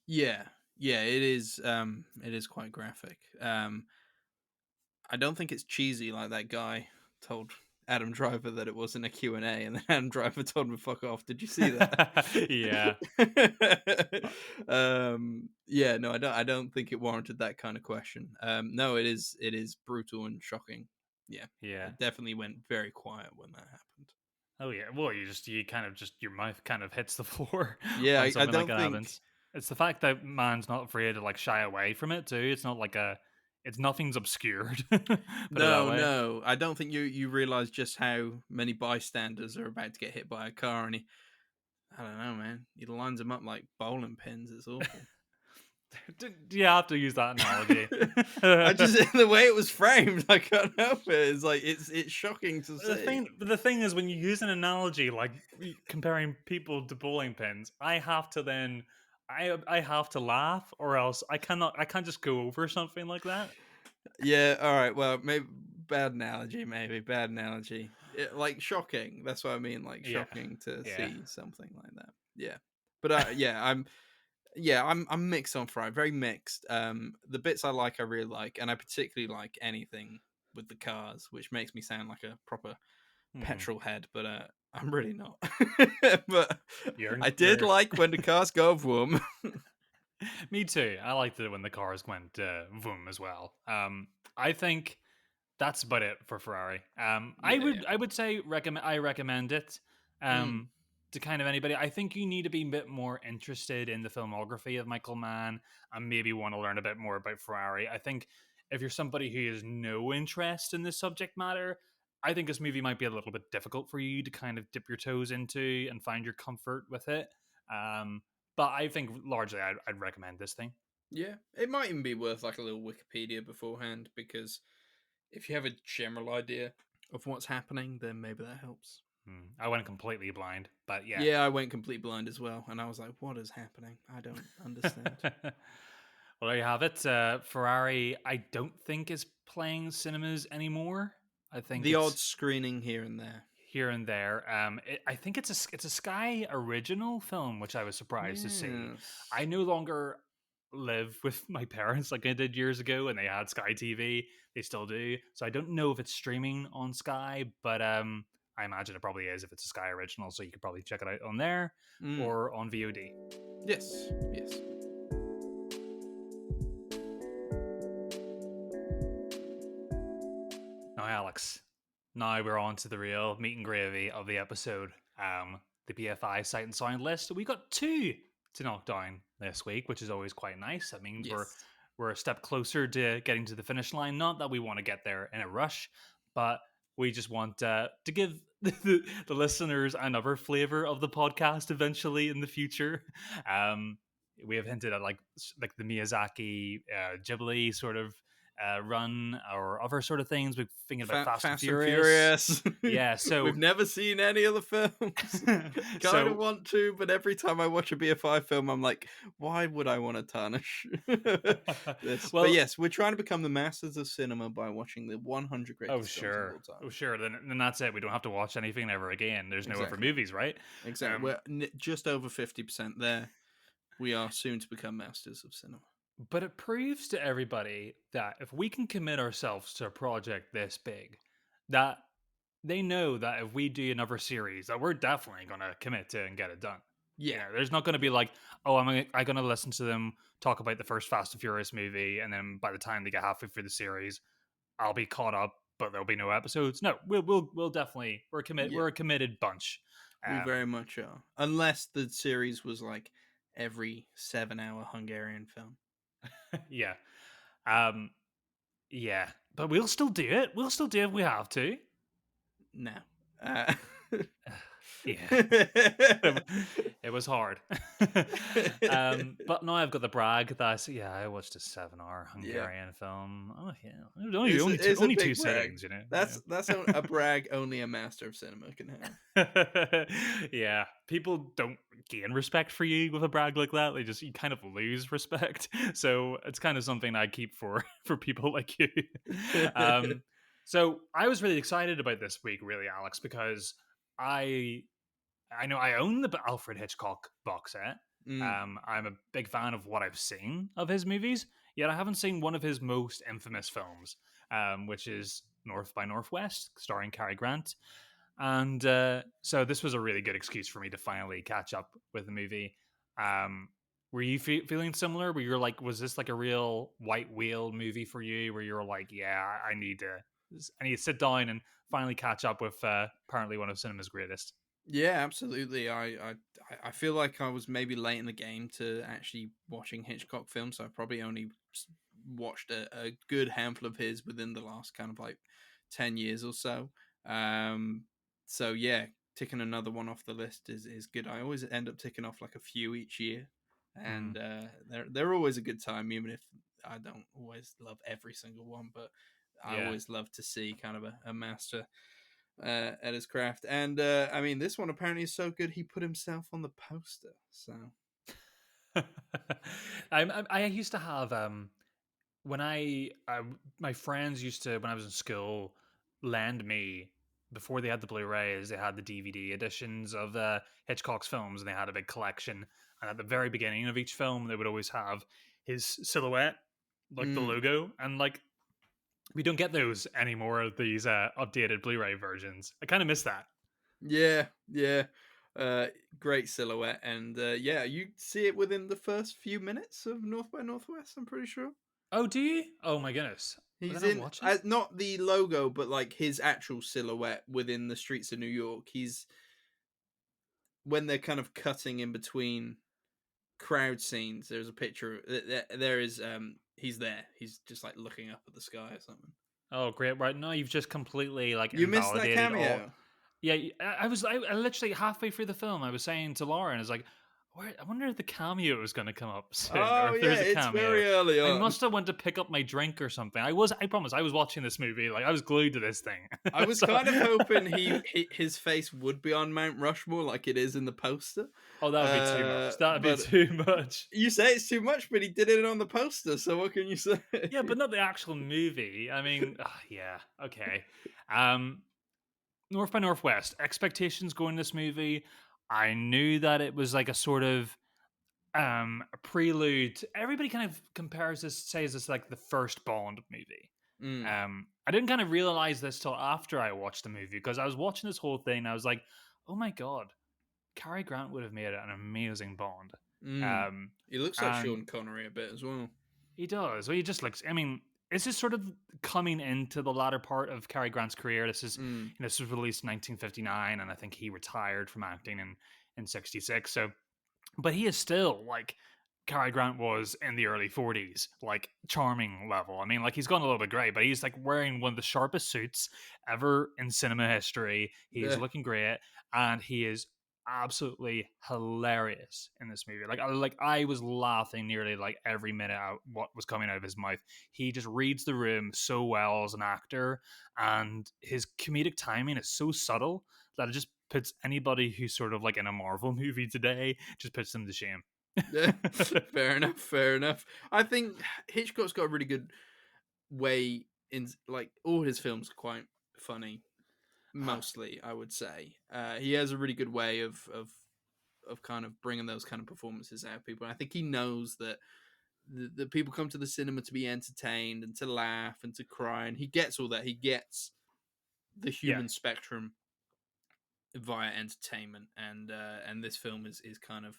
yeah, yeah. It is. It is quite graphic. I don't think it's cheesy like that guy told Adam Driver that it wasn't a Q and A, and then Adam Driver told him to fuck off. Did you see that? Yeah, Yeah, no, I don't think it warranted that kind of question. No, it is brutal and shocking. Yeah, yeah. it definitely went very quiet when that happened. Oh yeah. Well, you kind of just your mouth kind of hits the floor Yeah, when I something like don't that think. happens. It's the fact that man's not afraid to like shy away from it too. It's not like it's nothing's obscured. Put it that No, way. no, I don't think you realize just how many bystanders are about to get hit by a car, and I don't know, man. He lines them up like bowling pins. It's awful. Do you have to use that analogy? I just the way it was framed, I can't help it. It's like it's shocking to see. The thing is, when you use an analogy like comparing people to bowling pins, I have to laugh, or else I can't just go over something like that. Yeah, all right. Well, maybe bad analogy, maybe bad analogy. Like shocking. That's what I mean. Like Yeah, shocking to yeah. see something like that. Yeah, but I'm mixed on Friday. Very mixed. The bits I like, I really like, and I particularly like anything with the cars, which makes me sound like a proper Hmm. petrol head, but I'm really not. But I did You're like when the cars go vroom. me too. I liked it when the cars went boom as well. I think that's about it for Ferrari. Yeah, yeah. I would say recommend it. Mm, Um, to kind of anybody. I think you need to be a bit more interested in the filmography of Michael Mann and maybe want to learn a bit more about Ferrari. I think if you're somebody who has no interest in this subject matter, I think this movie might be a little bit difficult for you to kind of dip your toes into and find your comfort with it. Um, but I think largely I'd recommend this thing. yeah, it might even be worth like a little Wikipedia beforehand because if you have a general idea of what's happening, then maybe that helps. I went completely blind, but yeah. Yeah, I went complete blind as well, and I was like, "What is happening? I don't understand." Well, there you have it. Ferrari, I don't think is playing cinemas anymore. I think The odd it's screening here and there. here and there. I think it's a Sky original film, which I was surprised to see. Yes. I no longer live with my parents like I did years ago, and they had Sky TV. They still do. So I don't know if it's streaming on Sky, but I imagine it probably is if it's a Sky original. So you could probably check it out on there Mm. or on VOD. Yes. Yes. Now, Alex, now we're on to the real meat and gravy of the episode. The BFI Sight and Sound list. We got two to knock down this week, which is always quite nice. That means Yes. we're a step closer to getting to the finish line. Not that we want to get there in a rush, but we just want to give the listeners another flavor of the podcast eventually in the future. Um, we have hinted at like the Miyazaki Ghibli sort of run or other sort of things. We're thinking about Fast and Fast and Furious. Furious. Yeah, We've so never seen any of the films. Kind of so want to, but every time I watch a BFI film, I'm like, why would I want to tarnish this? But well, yes, we're trying to become the masters of cinema by watching the 100 oh greatest films of sure, all oh time. sure. Then that's it. We don't have to watch anything ever again. There's no other Exactly. movies, right? Exactly. Um, Just over 50% there. We are soon to become masters of cinema. but it proves to everybody that if we can commit ourselves to a project this big, that they know that if we do another series, that we're definitely going to commit to and get it done. You Yeah. know, there's not going to be like, oh, I'm going to listen to them talk about the first Fast and Furious movie, and then by the time they get halfway through the series, I'll be caught up, but there'll be no episodes. No, we'll definitely Yeah. we're a committed bunch. We very much are. Unless the series was like every 7-hour Hungarian film. Yeah, um, yeah, but we'll still do it. We'll still do it if we have to. No. Uh, Yeah. It was hard. But now I've got the brag that yeah, I watched a 7-hour yeah. Hungarian film. Oh yeah, it was only It's a only two big brag. sittings, you know. That's a brag only a master of cinema can have. Yeah. Yeah, people don't gain respect for you with a brag like that. They just you kind of lose respect. So it's kind of something I keep for for people like you. Um, so I was really excited about this week, really, Alex, because I I know I own the Alfred Hitchcock box set. Mm, I'm a big fan of what I've seen of his movies, yet I haven't seen one of his most infamous films, which is North by Northwest, starring Cary Grant. And so this was a really good excuse for me to finally catch up with the movie. Um, were you feeling similar? Where you're like, was this like a real white whale movie for you? Where you're like, yeah, I need to sit down and finally catch up with apparently one of cinema's greatest. yeah, absolutely. I feel like I was maybe late in the game to actually watching Hitchcock films. So I probably only watched a good handful of his within the last kind of like 10 years or so. Um, so yeah, ticking another one off the list is good. I always end up ticking off like a few each year, Mm, and they're always a good time, even if I don't always love every single one. But I yeah. always love to see kind of a master at his craft. And I mean, this one apparently is so good he put himself on the poster. So I used to have when my friends used to when I was in school lend me before they had the Blu-rays they had the DVD editions of Hitchcock's films and they had a big collection and at the very beginning of each film they would always have his silhouette like the mm, logo and like we don't get those anymore of these updated Blu-ray versions. I kind of miss that. yeah, yeah. Uh, Great silhouette, and yeah, you see it within the first few minutes of North by Northwest. I'm pretty sure Oh, do you? Oh my goodness. Did he's I not in watch it? not the logo, but like his actual silhouette within the streets of New York. He's when they're kind of cutting in between crowd scenes. There's a picture. There is he's there. He's just like looking up at the sky or something. Oh, great! Right now, you've just completely like You missed that invalidated all. cameo. Yeah, I literally halfway through the film, I was saying to Lauren, I was like, where, I wonder if the cameo is going to come up soon, or Oh if yeah, there's a it's cameo. very early I on. must have went to pick up my drink or something. I promise, I was watching this movie, like I was glued to this thing. I was So, kind of hoping his face would be on Mount Rushmore like it is in the poster. oh, that would be too much. That would be But too much. you say it's too much, but he did it on the poster. So what can you say? Yeah, but not the actual movie. I mean, yeah, okay. Um, North by Northwest expectations going this movie. I knew that it was like a sort of a prelude. Everybody kind of compares this, says it's like the first Bond movie. Mm, I didn't kind of realize this till after I watched the movie because I was watching this whole thing and I was like, oh my god, Cary Grant would have made an amazing Bond. mm. Um, He looks like and Sean Connery a bit as well. he does. Well, he just looks. I mean, this is sort of coming into the latter part of Cary Grant's career. Mm, This was released in 1959, and I think he retired from acting in '66. So but he is still like Cary Grant was in the early 40s, like charming level. I mean, like he's gone a little bit grey, but he's like wearing one of the sharpest suits ever in cinema history. He is yeah. looking great, and he is absolutely hilarious in this movie. I was laughing nearly like every minute out what was coming out of his mouth. He just reads the room so well as an actor, and his comedic timing is so subtle that it just puts anybody who's sort of like in a Marvel movie today, just puts them to shame. Yeah, fair enough. Fair enough. I think Hitchcock's got a really good way in, like, all his films are quite funny. Mostly, I would say he has a really good way of kind of bringing those kind of performances out of people. And I think he knows that the people come to the cinema to be entertained and to laugh and to cry, and he gets all that. He gets the Yeah. human spectrum via entertainment, and this film is kind of,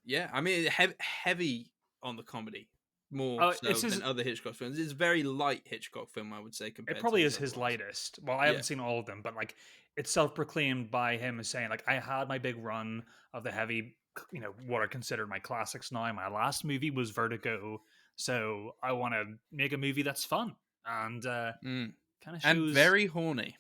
yeah. I mean, heavy on the comedy more It's so than his. other Hitchcock films. It's a very light Hitchcock film, I would say, It compared to probably his is other his ones. lightest. Well, I Yeah. haven't seen all of them, but like it's self-proclaimed by him as saying like I had my big run of the heavy, what are considered my classics now. My last movie was Vertigo, so I want to make a movie that's fun and Mm. kind of And shows. very horny.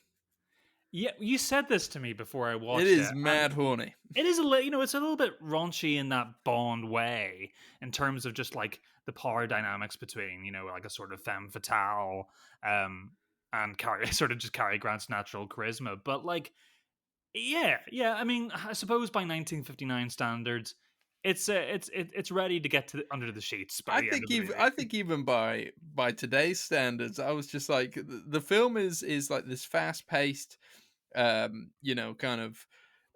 Yeah, you said this to me before I It watched is it, and mad horny. it is it's a little bit raunchy in that Bond way in terms of just like the power dynamics between, like a sort of femme fatale, um, and sort of just Cary Grant's natural charisma. But like, yeah. I mean, I suppose by 1959 standards, it's ready to get to under the sheets by the end of the movie. I think even by today's standards, I was just like, the film is like this fast paced, kind of,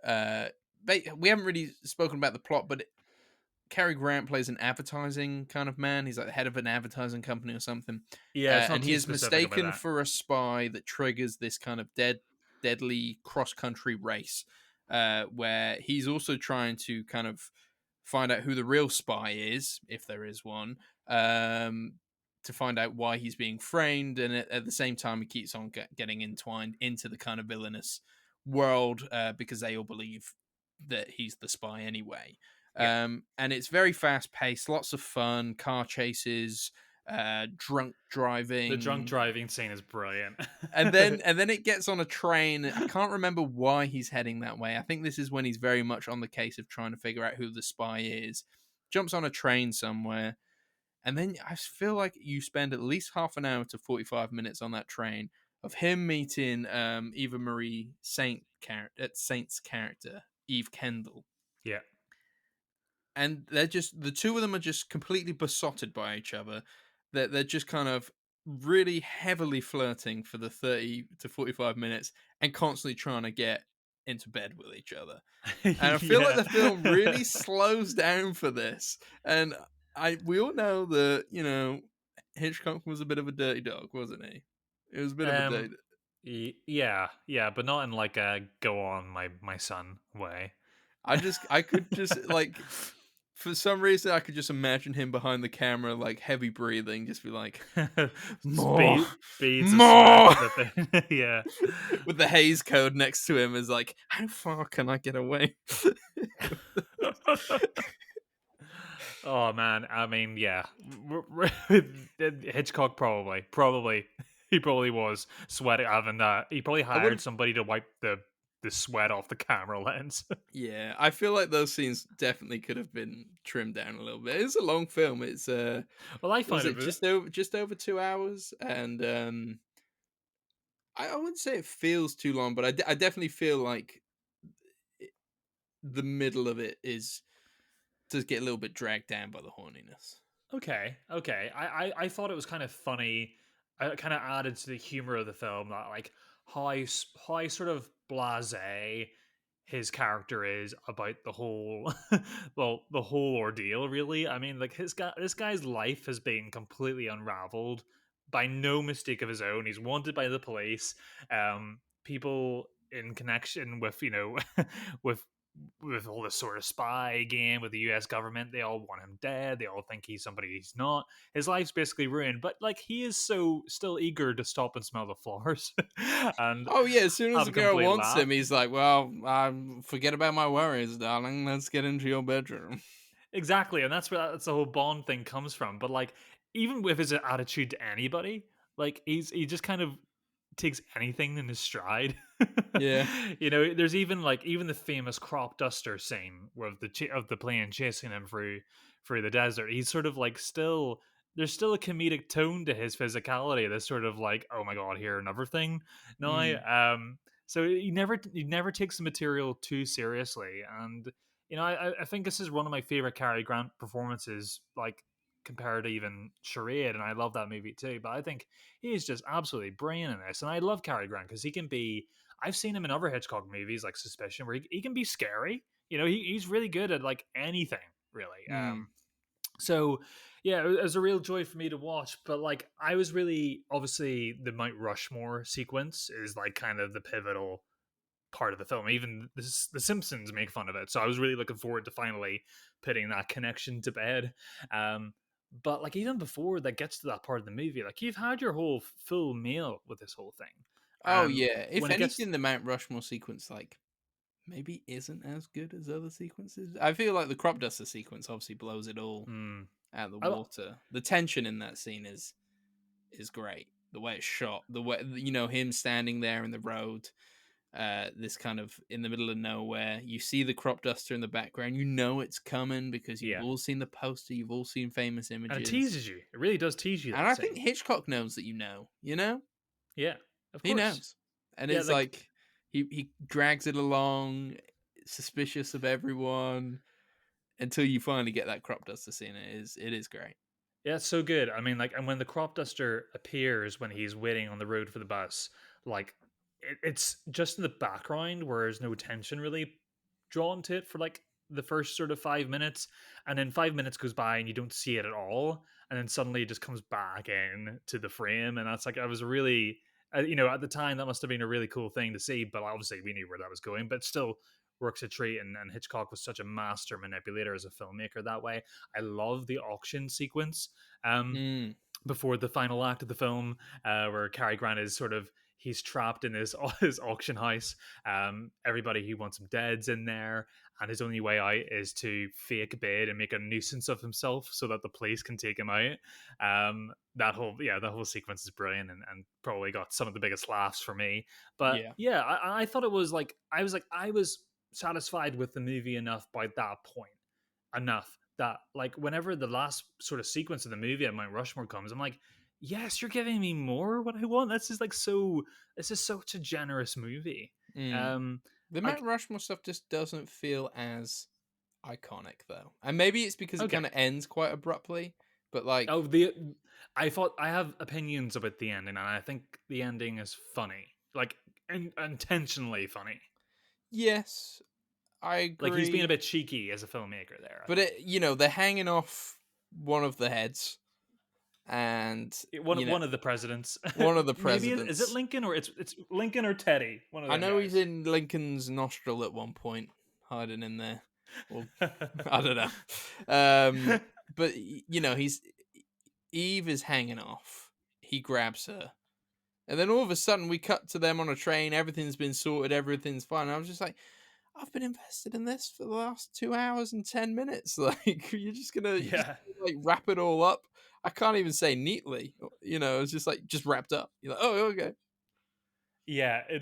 uh we haven't really spoken about the plot, but Cary Grant plays an advertising kind of man. He's like the head of an advertising company or something, Yeah, it's not and he too is specific about mistaken that. for a spy that triggers this kind of deadly cross country race, where he's also trying to kind of find out who the real spy is, if there is one, um, to find out why he's being framed, and at the same time, he keeps on getting entwined into the kind of villainous world, because they all believe that he's the spy anyway. Yeah, And it's very fast paced, lots of fun, car chases, drunk the drunk driving, driving scene is brilliant. and then it gets on a train. I can't remember why he's heading that way. I think this is when he's very much on the case of trying to figure out who the spy is. Jumps on a train somewhere, and then I feel like you spend at least half an hour to 45 minutes on that train of him meeting Eva Marie Saint's character, Eve Kendall, Yeah. and they're just, the two of them are just completely besotted by each other. They're just kind of really heavily flirting for the 30 to 45 minutes and constantly trying to get into bed with each other. And I feel like Yeah. the film really slows down for this. And we all know that, Hitchcock was a bit of a dirty dog, wasn't he? It was a bit of a um dirty. yeah, but not in like a go on my son way. I could just like, for some reason, I could just imagine him behind the camera, like heavy breathing, just be like, more, Beads of sweat more, dripping. Yeah. with the haze code next to him, is like, how far can I get away? Oh man, I mean, yeah, Hitchcock probably he probably was sweating. Having that, he probably I hired wouldn't. somebody to wipe the sweat off the camera lens. Yeah, I feel like those scenes definitely could have been trimmed down a little bit. It's a long film. It's Well, I what was find it, it. just over 2 hours, and I wouldn't say it feels too long, but I definitely feel like it, the middle of it is does get a little bit dragged down by the horniness. Okay. I thought it was kind of funny. It kind of added to the humor of the film that like how sort of blasé his character is about the whole the whole ordeal. Really, I mean, like this guy's life has been completely unraveled by no mistake of his own. He's wanted by the police. People in connection with with all this sort of spy game with the US government, they all want him dead. They all think he's somebody he's not. His life's basically ruined, but like he is so still eager to stop and smell the flowers and Oh yeah, as soon as have the a girl complete wants laugh. him, he's like, "Well, forget about my worries, darling. Let's get into your bedroom." Exactly, and that's where that's the whole Bond thing comes from. But like even with his attitude to anybody, like he just kind of takes anything in his stride. Yeah. There's even the famous crop duster scene where of the plane chasing him through the desert. He's sort of like still there's still a comedic tone to his physicality. That's sort of like, oh my god, here another thing Mm. now. So he never takes the material too seriously, and I think this is one of my favorite Cary Grant performances, like compared to even Charade, and I love that movie too. But I think he is just absolutely brilliant in this, and I love Cary Grant because he can be. I've seen him in other Hitchcock movies like Suspicion, where he can be scary. He's really good at like anything, really. Mm. So yeah, it was a real joy for me to watch. But like, I was really obviously the Mount Rushmore sequence is like kind of the pivotal part of the film. Even the Simpsons make fun of it, so I was really looking forward to finally putting that connection to bed. But like even before that gets to that part of the movie, like you've had your whole full meal with this whole thing. Oh yeah. If When it gets, anything, the Mount Rushmore sequence like maybe isn't as good as other sequences. I feel like the crop duster sequence obviously blows it all mm, out of the I, water. The tension in that scene is great. The way it's shot, the way him standing there in the road, this kind of in the middle of nowhere. You see the crop duster in the background. You know it's coming because you've yeah, all seen the poster. You've all seen famous and it images, teases you. It really does tease you and that I think scene. Hitchcock knows that. Yeah, of He course. knows, and Yeah, it's like like he drags it along, suspicious of everyone until you finally get that crop duster scene. It is great. yeah, it's so good. I mean, like, and when the crop duster appears when he's waiting on the road for the bus, like, it's just in the background where there's no tension really drawn to it for like the first sort of 5 minutes, and then 5 minutes goes by and you don't see it at all, and then suddenly it just comes back in to the frame, and that's like I was really, at the time that must have been a really cool thing to see, but obviously we knew where that was going, but still works a treat, and Hitchcock was such a master manipulator as a filmmaker that way. I love the auction sequence. Um, Mm, Before the final act of the film, where Cary Grant is sort of he's trapped in this his auction house. Everybody he wants him dead's in there, and his only way out is to fake bid and make a nuisance of himself so that the police can take him out. That whole sequence is brilliant, and probably got some of the biggest laughs for me. But yeah. yeah, I thought it was I was satisfied with the movie enough by that point, enough that like whenever the last sort of sequence of the movie at Mount Rushmore comes, I'm like, yes, you're giving me more what I want. This is such a generous movie. Mm. Um The Mount like Rushmore stuff just doesn't feel as iconic though, and maybe it's because it okay. kind of ends quite abruptly. But like, Oh the I thought I have opinions about the ending, and I think the ending is funny. Like intentionally funny. yes, I Like he's being a agree. bit cheeky as a filmmaker there, I But think. they're hanging off one of the heads, and One of the presidents. one of the Maybe is it presidents. Lincoln, or it's Lincoln or Teddy? One of I them know he's guys. in Lincoln's nostril at one point, hiding in there. Well, I don't know. But he's Eve is hanging off. He grabs her, and then all of a sudden we cut to them on a train. Everything's been sorted. Everything's fine. I was just like, I've been invested in this for the last 2 hours and 10 minutes. Like Yeah. like wrap it all up. I can't even say neatly. It's just like just wrapped up. You're like, oh, okay. Yeah, it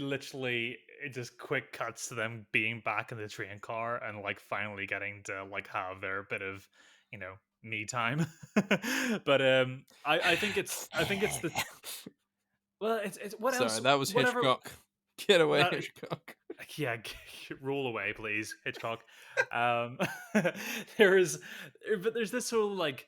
just quick cuts to them being back in the train car and like finally getting to like have their bit of, me time. But I think it's the well, it's what Sorry, else that was whatever Hitchcock. Get away, that Hitchcock. yeah, roll away please, Hitchcock. Um there is but there's this whole like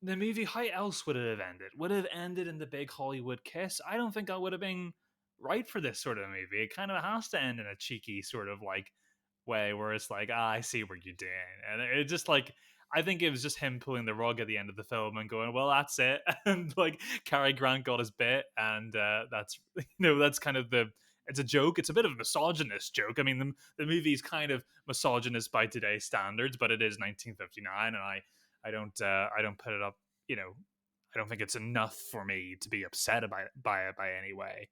the movie, how else would it have ended? Would it have ended in the big Hollywood kiss? I don't think that would have been right for this sort of movie. It kind of has to end in a cheeky sort of like way where it's like, I see what you're doing. And it just like, I think it was just him pulling the rug at the end of the film and going, well, that's it. And like, Cary Grant got his bit. And that's, that's kind of it's a joke. It's a bit of a misogynist joke. I mean, the movie's kind of misogynist by today's standards, but it is 1959. And I don't put it up, you know, I don't think it's enough for me to be upset about by it by any way.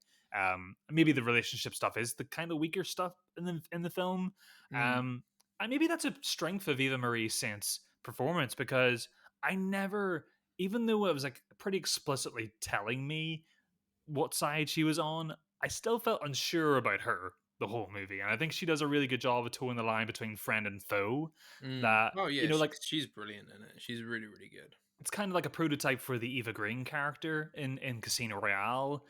Maybe the relationship stuff is the kind of weaker stuff in the film, Mm, and maybe that's a strength of Eva Marie Saint's performance because I never, even though it was like pretty explicitly telling me what side she was on, I still felt unsure about her the whole movie, and I think she does a really good job of towing the line between friend and foe. Mm. That Oh you yeah, know, like she's brilliant in it. She's really really good. it's kind of like a prototype for the Eva Green character in Casino Royale.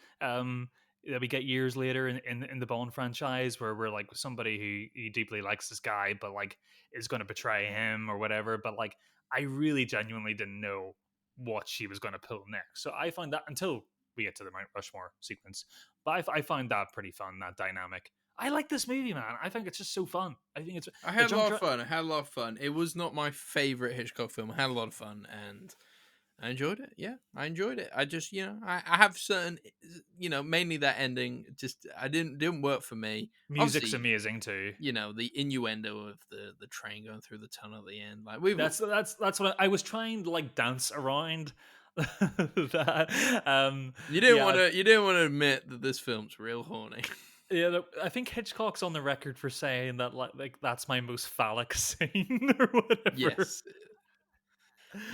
That we get years later in the Bond franchise, where we're like somebody who deeply likes this guy, but like is going to betray him or whatever. But like, I really genuinely didn't know what she was going to pull next. So I find that until we get to the Mount Rushmore sequence, but I find that pretty fun, that dynamic. I like this movie, man. I think it's just so fun. I think it's I the had a jump. lot of fun. I had a lot of fun. It was not my favorite Hitchcock film. I had a lot of fun, and I enjoyed it. Yeah, I enjoyed it. I just, I have certain, mainly that ending. Just, I didn't work for me. Music's Obviously, amazing too. the innuendo of the train going through the tunnel at the end. Like we've, That's what I was trying to like dance around that. Yeah, you didn't want to admit that this film's real horny. yeah. I think Hitchcock's on the record for saying that like that's my most phallic scene or whatever. Yes,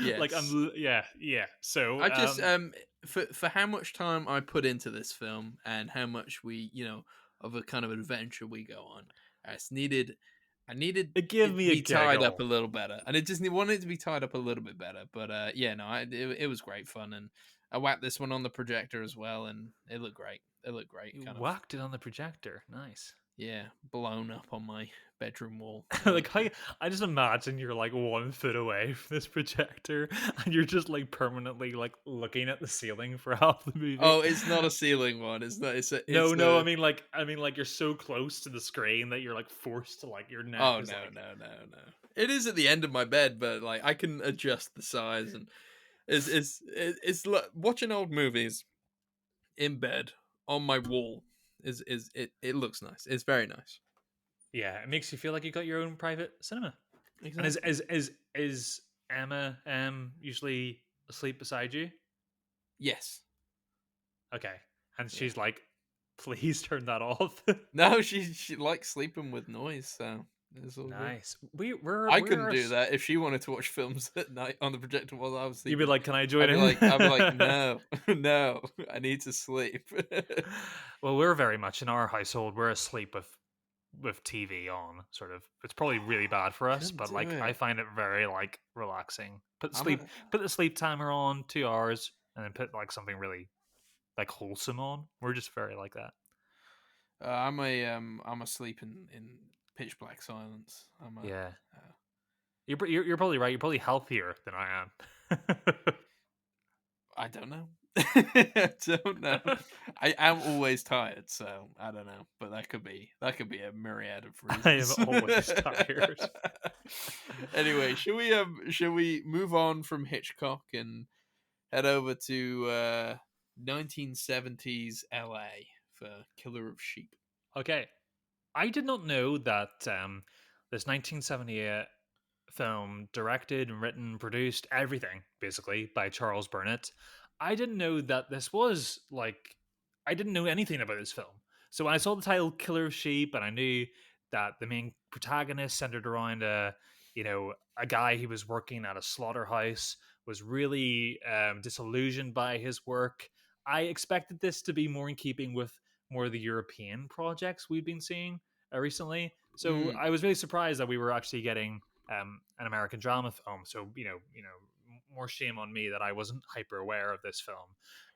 yes. Yeah. So I just for how much time I put into this film and how much we of a kind of adventure we go on, I needed it gave it to me a be tied up giggle. a little better, and it just wanted it to be tied up a little bit better. But yeah, no, it was great fun, and I whacked this one on the projector as well, and it looked great. It looked great, You kind of whacked it on the projector. Nice. yeah, blown up on my bedroom wall. It Like looked how great. I just imagine you're like 1 foot away from this projector and you're just like permanently like looking at the ceiling for half the movie. Oh, it's not a ceiling one. It's not. It's No, a. I mean like you're so close to the screen that you're like forced to like your neck Oh is no, like no, no, no. It is at the end of my bed, but like I can adjust the size and watching old movies in bed on my wall it looks nice. It's very nice. yeah, it makes you feel like you got your own private cinema. And Exactly. is Emma usually asleep beside you? Yes. Okay. And Yeah. she's like, please turn that off. No, she likes sleeping with noise, so it's all good. Nice. I couldn't We're do that if she wanted to watch films at night on the projector while I was you'd be sleeping. like, can I join in? I'd be like, no, no, I need to sleep. Well, we're very much in our household. We're asleep with TV on. Sort of. It's probably really bad for us, Couldn't but do like I it. find it very like relaxing. I'm a Put the sleep timer on 2 hours, and then put like something really like wholesome on. We're just very like that. I'm asleep in pitch black silence. I'm a Yeah, uh, you're probably right. You're probably healthier than I am. I don't know. I don't know. I am always tired, so I don't know. But that could be a myriad of I am reasons. always tired. Anyway, should we move on from Hitchcock and head over to 1970s LA for Killer of Sheep? Okay, I did not know that this 1978 film, directed and written, produced everything basically by Charles Burnett. I didn't know that this was like I didn't know anything about this film. So when I saw the title Killer of Sheep and I knew that the main protagonist centered around a guy who was working at a slaughterhouse was really disillusioned by his work. I expected this to be more in keeping with more of the European projects we've been seeing recently. So Mm. I was really surprised that we were actually getting an American drama film. So more shame on me that I wasn't hyper aware of this film.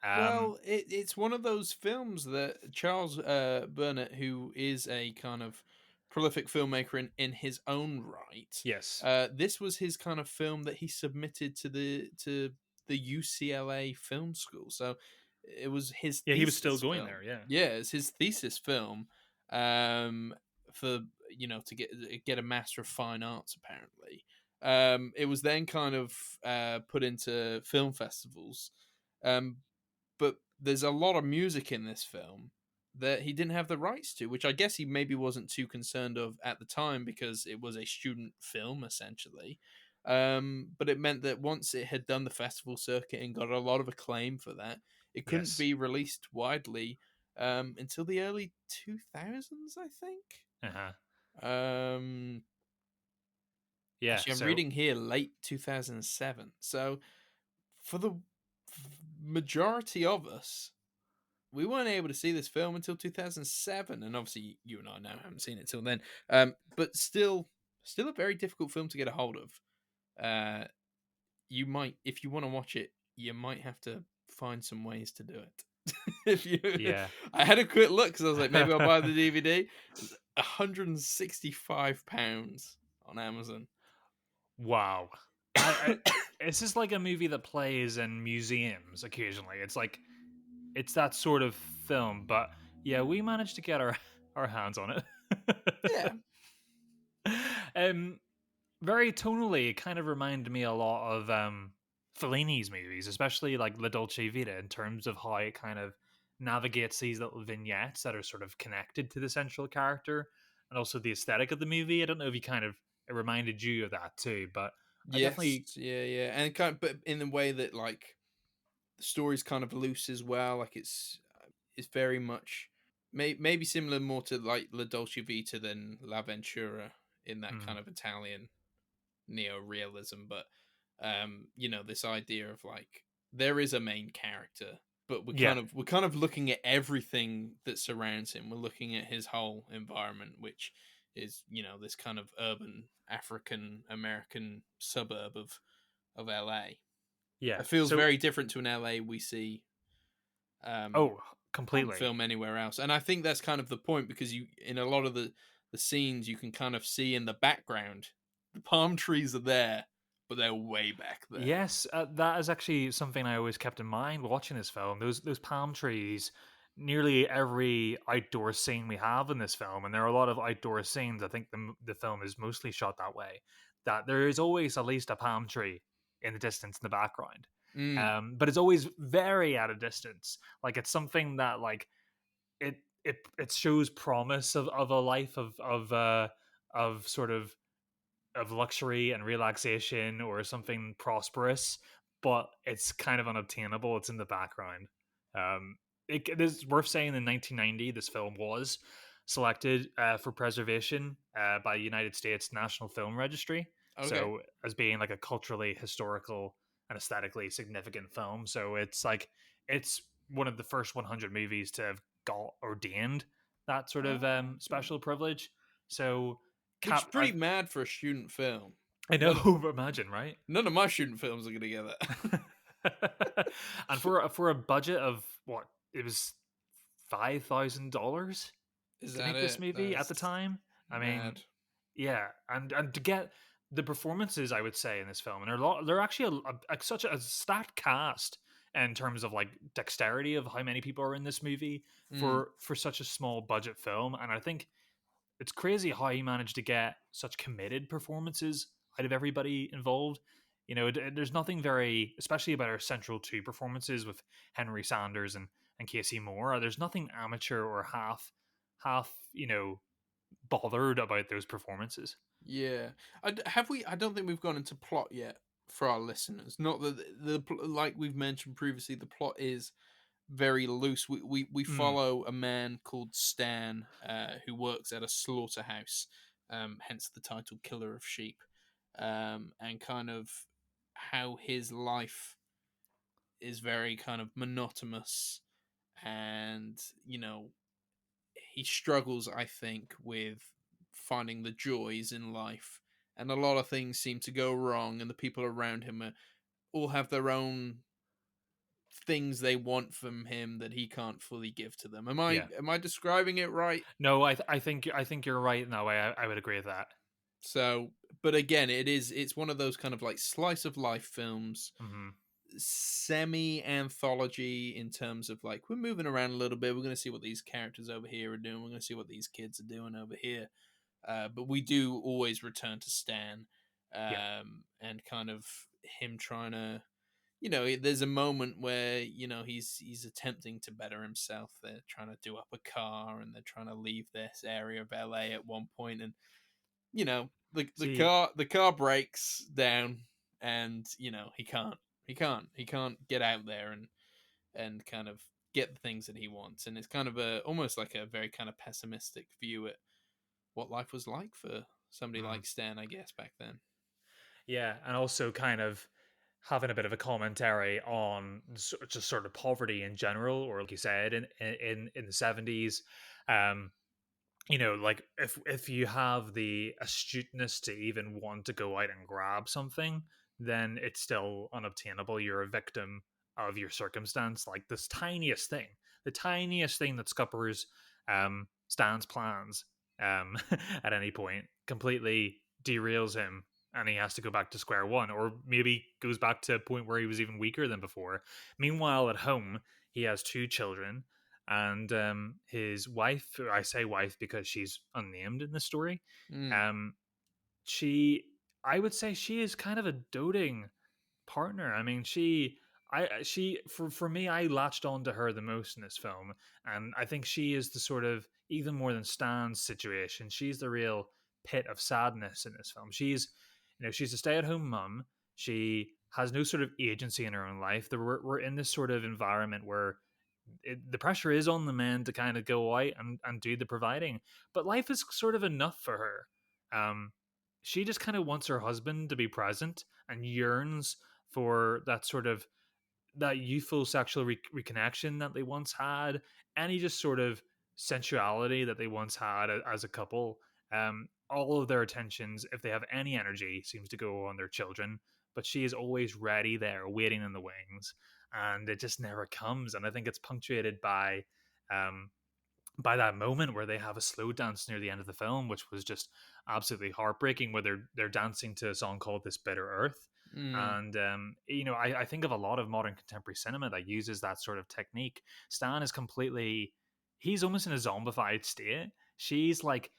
Well, it's one of those films that Charles Burnett, who is a kind of prolific filmmaker in his own right, Yes, this was his kind of film that he submitted to the UCLA Film School. So it was his yeah, he was still thesis going film. there. Yeah, Yeah, it's his thesis film um, for to get a Master of Fine Arts apparently. It was then kind of put into film festivals. Um, but there's a lot of music in this film that he didn't have the rights to, which I guess he maybe wasn't too concerned of at the time because it was a student film essentially. But it meant that once it had done the festival circuit and got a lot of acclaim for that, it couldn't yes, be released widely until the early 2000s, I think. uh-huh. Um, Yeah. Actually, I'm So reading here late 2007. So for the majority of us, we weren't able to see this film until 2007, and obviously you and I now haven't seen it till then. But still a very difficult film to get a hold of. Uh, you might, if you want to watch it, you might have to find some ways to do it. if you, Yeah. I had a quick look because I was like, maybe I'll buy the DVD. It's £165 on Amazon. Wow. I This is like a movie that plays in museums occasionally. It's like it's that sort of film, but yeah, we managed to get our hands on it. Yeah. um Very tonally, it kind of reminded me a lot of Fellini's movies, especially like La Dolce Vita, in terms of how it kind of navigates these little vignettes that are sort of connected to the central character and also the aesthetic of the movie. I don't know if you kind of it reminded you of that too, but I Yes. definitely Yeah. Yeah. And kind of, but in the way that like the story's kind of loose as well. Like it's very much maybe similar more to like La Dolce Vita than La Ventura in that mm, kind of Italian neo-realism. But this idea of like there is a main character, but yeah, we're kind of looking at everything that surrounds him. We're looking at his whole environment, which is this kind of urban African American suburb of LA. yeah. It feels So very different to an LA we see um, oh, on completely. film anywhere else, and I think that's kind of the point because you in a lot of the scenes you can kind of see in the background the palm trees are there, but they're way back there. Yes, that is actually something I always kept in mind watching this film. Those palm trees, nearly every outdoor scene we have in this film, and there are a lot of outdoor scenes. I think the film is mostly shot that way. That there is always at least a palm tree in the distance in the background, Mm, but it's always very at a distance. Like it's something that like it shows promise of a life of sort of luxury and relaxation or something prosperous, but it's kind of unobtainable. It's in the background. It is worth saying in 1990, this film was selected for preservation by the United States National Film Registry. okay. So, as being like a culturally, historical, and aesthetically significant film. So, it's like, it's one of the first 100 movies to have got ordained that sort of Oh, okay. special privilege. So, Which is Cap, pretty mad for a student film. I know, None of, imagine, right? none of my student films are gonna get that. And for a budget of what it was $5,000 Is to that make this it? movie at the That's time. I mean, mad. yeah, and to get the performances, I would say in this film, and they're actually such a stacked cast in terms of like dexterity of how many people are in this movie Mm, for such a small budget film, and I think it's crazy how he managed to get such committed performances out of everybody involved. You know, there's nothing very, especially about our central two performances with Henry Sanders and Casey Moore. There's nothing amateur or half bothered about those performances. yeah. Have we? I don't think we've gone into plot yet for our listeners. Not that like we've mentioned previously, the plot is very loose. We Mm, follow a man called Stan, who works at a slaughterhouse, hence the title "Killer of Sheep," and kind of how his life is very kind of monotonous, and he struggles, I think, with finding the joys in life, and a lot of things seem to go wrong, and the people around him all have their own things they want from him that he can't fully give to them. Am I yeah. am I describing it right? No, I think you're right in that way. I would agree with that. So, but again, it's one of those kind of like slice of life films, Hmm. semi anthology in terms of like we're moving around a little bit. We're going to see what these characters over here are doing. We're going to see what these kids are doing over here. But we do always return to Stan, Yeah. and kind of him trying to there's a moment where he's attempting to better himself. They're trying to do up a car and they're trying to leave this area of LA at one point, and See, the car breaks down, and he can't get out there and kind of get the things that he wants, and it's kind of a almost like a very kind of pessimistic view at what life was like for somebody mm, like Stan, I guess, back then. yeah, and also kind of having a bit of a commentary on just sort of poverty in general, or like you said, in the 70s. Um, like if you have the astuteness to even want to go out and grab something, then it's still unobtainable. You're a victim of your circumstance. Like this tiniest thing, the tiniest thing that scuppers Stan's plans at any point completely derails him, and he has to go back to square one, or maybe goes back to a point where he was even weaker than before. Meanwhile, at home, he has two children, and his wife, I say wife because she's unnamed in the story, Mm, um, she, I would say she is kind of a doting partner. I mean, she for me, I latched on to her the most in this film, and I think she is the sort of, even more than Stan's situation, she's the real pit of sadness in this film. She's a stay-at-home mom. She has no sort of agency in her own life. We're in this sort of environment where the pressure is on the men to kind of go out and do the providing, but life is sort of enough for her. She just kind of wants her husband to be present and yearns for that sort of, that youthful sexual reconnection that they once had, any just sort of sensuality that they once had as a couple. All of their attentions, if they have any energy, seems to go on their children, but she is always ready there, waiting in the wings, and it just never comes. And I think it's punctuated um, by that moment where they have a slow dance near the end of the film, which was just absolutely heartbreaking, where they're dancing to a song called "This Bitter Earth." mm. And I think of a lot of modern contemporary cinema that uses that sort of technique. Stan is completely, he's almost in a zombified state. She's like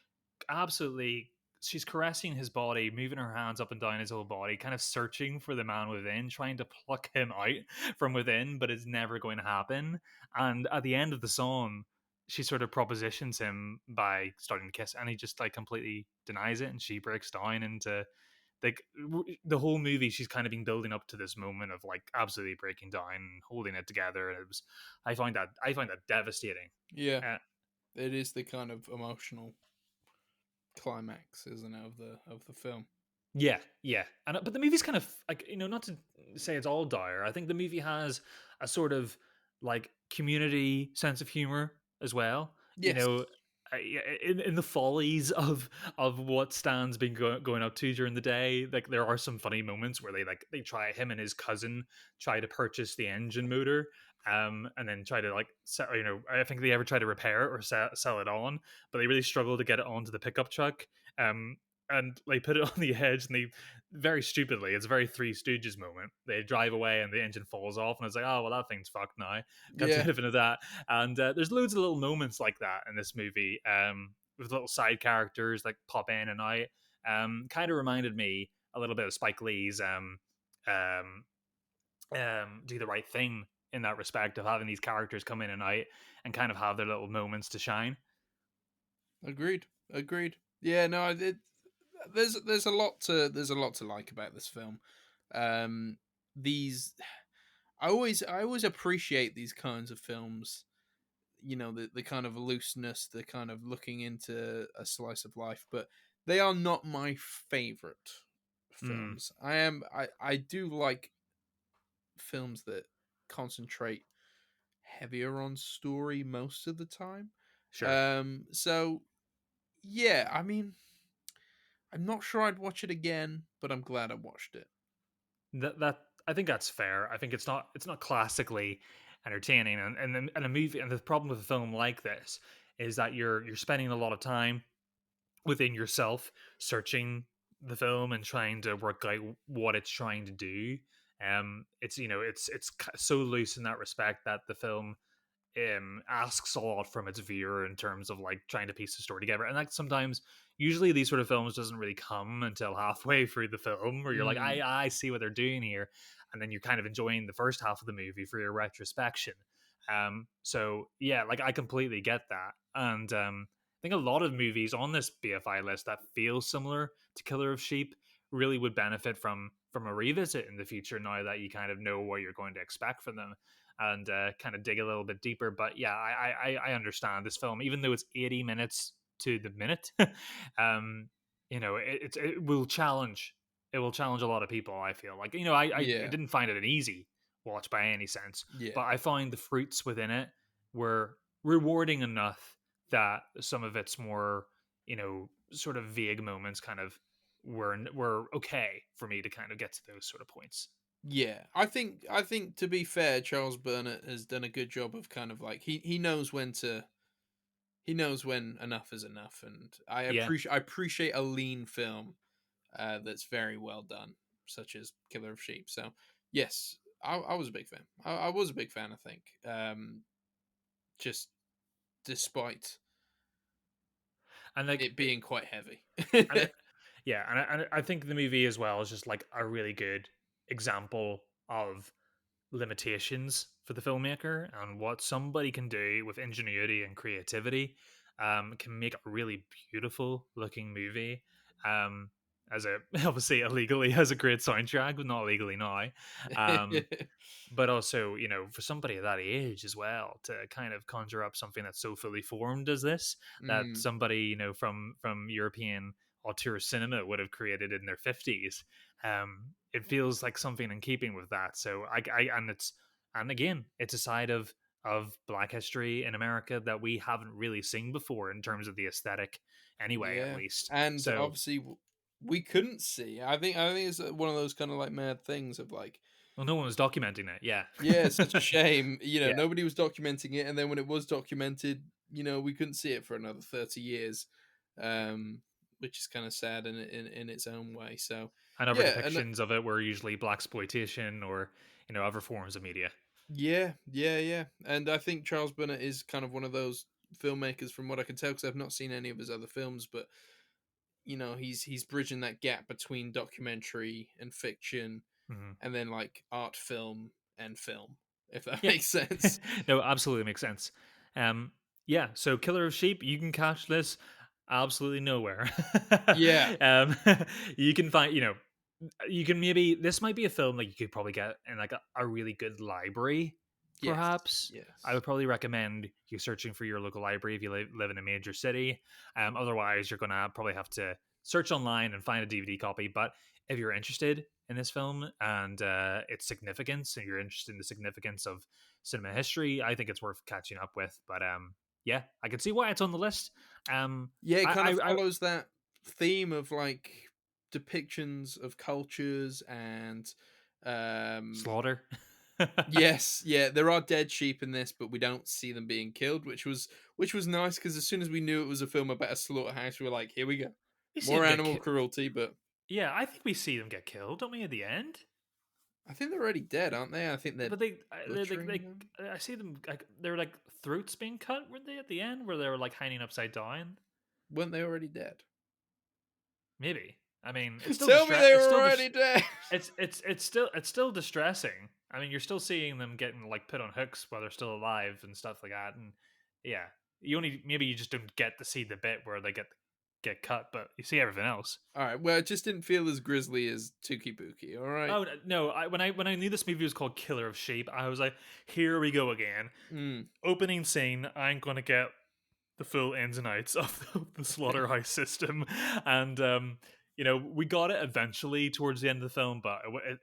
absolutely, she's caressing his body, moving her hands up and down his whole body, kind of searching for the man within, trying to pluck him out from within, but it's never going to happen. And at the end of the song, she sort of propositions him by starting to kiss, and he just like completely denies it, and she breaks down into like the whole movie. She's kind of been building up to this moment of like absolutely breaking down and holding it together, and it was, I find that devastating. Yeah, uh, it is the kind of emotional climax, isn't it, of the film? Yeah, yeah, and but the movie's kind of like, not to say it's all dire. I think the movie has a sort of like community sense of humor as well. You Yes. know, yeah, in the follies of what Stan's been going up to during the day. Like there are some funny moments where they try, him and his cousin try to purchase the engine motor, and then try to like sell, I think they ever try to repair it or sell it on, but they really struggle to get it onto the pickup truck. Um, and they put it on the edge, and they, very stupidly, it's a very Three Stooges moment, they drive away and the engine falls off, and it's like, oh well, that thing's fucked now, can't do Yeah. anything of that. And there's loads of little moments like that in this movie, with little side characters like pop in and out. Kind of reminded me a little bit of Spike Lee's um, Do the Right Thing, in that respect of having these characters come in and out and kind of have their little moments to shine. Agreed. Agreed. Yeah. No. There's a lot to like about this film. Um, these I always appreciate these kinds of films. The kind of looseness, the kind of looking into a slice of life, but they are not my favorite Mm, films. I do like films that concentrate heavier on story most of the time. sure. So yeah, I mean, I'm not sure I'd watch it again, but I'm glad I watched it. That I think that's fair. I think it's not classically entertaining, and a movie, and the problem with a film like this is that you're spending a lot of time within yourself searching the film and trying to work out what it's trying to do. It's so loose in that respect that the film asks a lot from its viewer in terms of like trying to piece the story together. And like sometimes, usually these sort of films doesn't really come until halfway through the film, where you're like, Mm, I see what they're doing here, and then you're kind of enjoying the first half of the movie for your retrospection. So yeah, like I completely get that, and I think a lot of movies on this BFI list that feel similar to Killer of Sheep really would benefit from a revisit in the future, now that you kind of know what you're going to expect from them, and kind of dig a little bit deeper. But yeah, I understand this film, even though it's 80 minutes to the minute. um, it will challenge. it will challenge a lot of people. I feel like, I Yeah, didn't find it an easy watch by any sense, but yeah, I find the fruits within it were rewarding enough that some of its more, sort of vague moments kind of were okay for me to kind of get to those sort of points. yeah. I think to be fair, Charles Burnett has done a good job of kind of like he knows when to he knows when enough is enough, and Yeah. I appreciate a lean film that's very well done, such as Killer of Sheep. So yes, I was a big fan. I was a big fan. I think just despite And like it being quite heavy. and it, yeah, and I think the movie as well is just like a really good example of limitations for the filmmaker and what somebody can do with ingenuity and creativity, can make a really beautiful looking movie. Um, as a obviously illegally has a great soundtrack, but not legally now. Um, but also, for somebody at that age as well to kind of conjure up something that's so fully formed as this, that Mm, somebody, from European auteur cinema would have created in their 50s. It feels like something in keeping with that. So and again, it's a side of Black history in America that we haven't really seen before in terms of the aesthetic, anyway, at yeah, least. and So, obviously we couldn't see. I think it's one of those kind of like mad things of like, well, no one was documenting it. Yeah. yeah, it's such a shame. Yeah. Nobody was documenting it, and then when it was documented, we couldn't see it for another 30 years, which is kind of sad in its own way. So And other yeah, and depictions of it were usually black exploitation or other forms of media. yeah, yeah, yeah, and I think Charles Burnett is kind of one of those filmmakers, from what I can tell, because I've not seen any of his other films, but he's bridging that gap between documentary and fiction, Mhm. and then like art film and film, if that Yeah. makes sense. No, absolutely makes sense. Um, yeah, so Killer of Sheep, you can catch this absolutely nowhere. Yeah. um, you can find, you can maybe this might be a film like you could probably get in like a really good library, Yes. perhaps. I Yes. would probably recommend you searching for your local library if you live in a major city. Otherwise, you're gonna probably have to search online and find a DVD copy. But if you're interested in this film and its significance, and you're interested in the significance of cinema history, I think it's worth catching up with. But yeah, I can see why it's on the list. Um, Yeah, it kind of I follows that theme of like depictions of cultures and um slaughter. yes, yeah, there are dead sheep in this, but we don't see them being killed, which was nice, because as soon as we knew it was a film about a slaughterhouse, we were like, here we go. We see More them get animal killed. cruelty, but Yeah, I think we see them get killed, don't we? At the end, I think they're already dead, aren't they? I think they're but butchering them. I see them like they're like throats being cut. Were they at the end where they were like hanging upside down? Weren't they already dead? Maybe. I mean, it's still Tell me they It's were still already dead. it's still distressing. I mean, you're still seeing them getting like put on hooks while they're still alive and stuff like that. And yeah, maybe you just don't get to see the bit where they get cut, but you see everything else. All right. Well, it just didn't feel as grisly as Tuki Buki. All right. Oh no! When I knew this movie was called Killer of Sheep, I was like, here we go again. Mm. Opening scene. I'm gonna get the full ins and outs of the slaughterhouse system, and we got it eventually towards the end of the film, but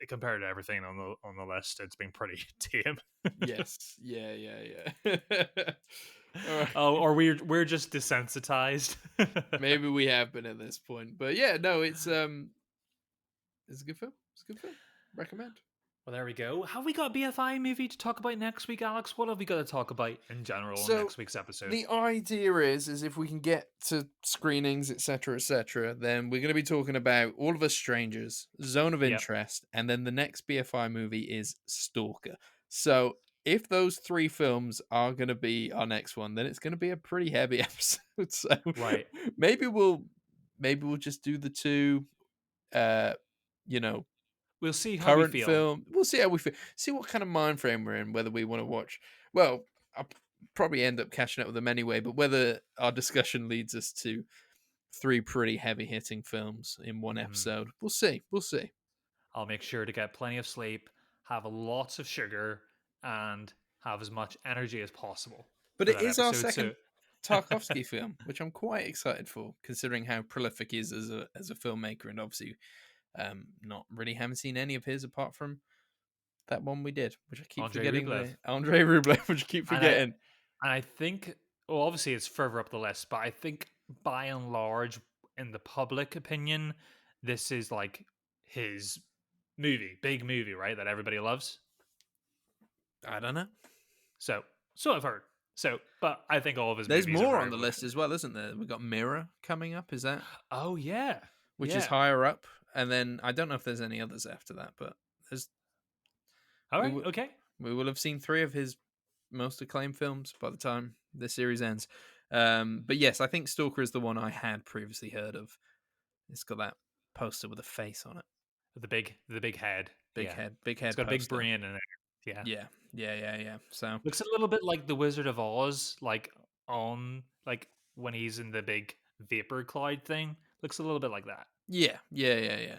compared to everything on the list, it's been pretty tame. Yes. Yeah. Yeah. Yeah. All right. Oh, or we're just desensitized. Maybe we have been at this point, but yeah, no, it's a good film. It's a good film. Recommend. Well, there we go. Have we got a BFI movie to talk about next week, Alex? What have we got to talk about in general on So next week's episode? the idea is if we can get to screenings, etc., then we're going to be talking about All of Us Strangers, Zone of Yep. Interest, and then the next BFI movie is Stalker. So if those three films are going to be our next one, then it's going to be a pretty heavy episode. So Right. maybe we'll maybe we'll just do the two, uh, you know, We'll see how we current feel. film. We'll see how we feel. See what kind of mind frame we're in. Whether we want to watch. Well, I'll probably end up catching up with them anyway. But whether our discussion leads us to three pretty heavy hitting films in one Mhm. episode, we'll see. We'll see. I'll make sure to get plenty of sleep, have lots of sugar, and have as much energy as possible But for it that is our episode. second So, Tarkovsky film, which I'm quite excited for, considering how prolific he is as a filmmaker, and obviously Not really haven't seen any of his apart from that one we did, which I keep Andrei forgetting. Rublev. The Andrei Rublev, which I keep And I forgetting. and I think, well, obviously it's further up the list, but I think by and large, in the public opinion, this is like his big movie, right? That everybody loves. I don't know. So I've heard. But I think all of his There's movies are more very on the list as well, isn't there? We've got Mirror coming up. Is that Oh yeah, which is yeah. higher up? And then I don't know if there's any others after that, but there's All we right, will okay. we will have seen 3 of his most acclaimed films by the time this series ends. But yes, I think Stalker is the one I had previously heard of. It's got that poster with a face on it, The big head. Yeah, big it's head got a big poster. brain in it. Yeah, Yeah. So looks a little bit like the Wizard of Oz, like on like when he's in the big vapor cloud thing. Looks a little bit like that. yeah. Yeah,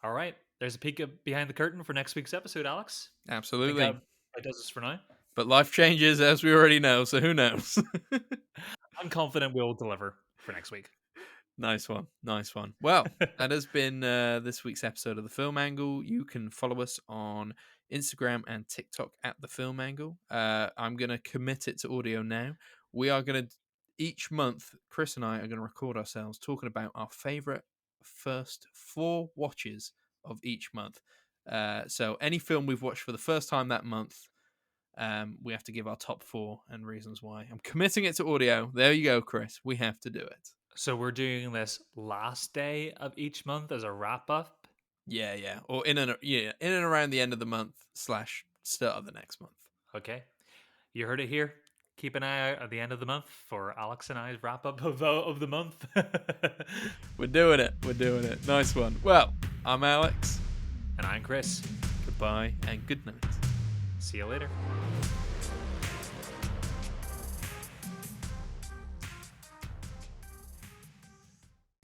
All right, there's a peek behind the curtain for next week's episode, Alex. I think absolutely. that does this for now. But life changes, as we already know, so who knows? I'm confident we'll deliver for next week. Nice one. Well, that has been this week's episode of The Film Angle. You can follow us on Instagram and TikTok at The Film Angle. I'm going to commit it to audio now. We are going to, each month, Kris and I are going to record ourselves talking about our favourite first 4 watches of each month. So any film we've watched for the first time that month, we have to give our top 4 and reasons why. I'm committing it to audio. There you go, Kris. We have to do it. So we're doing this last day of each month as a wrap up. Yeah. Or in and around the end of the month / start of the next month. Okay, you heard it here. Keep an eye out at the end of the month for Alex and I's wrap up of the month. We're doing it. Nice one. Well, I'm Alex. And I'm Kris. Goodbye and good night. See you later.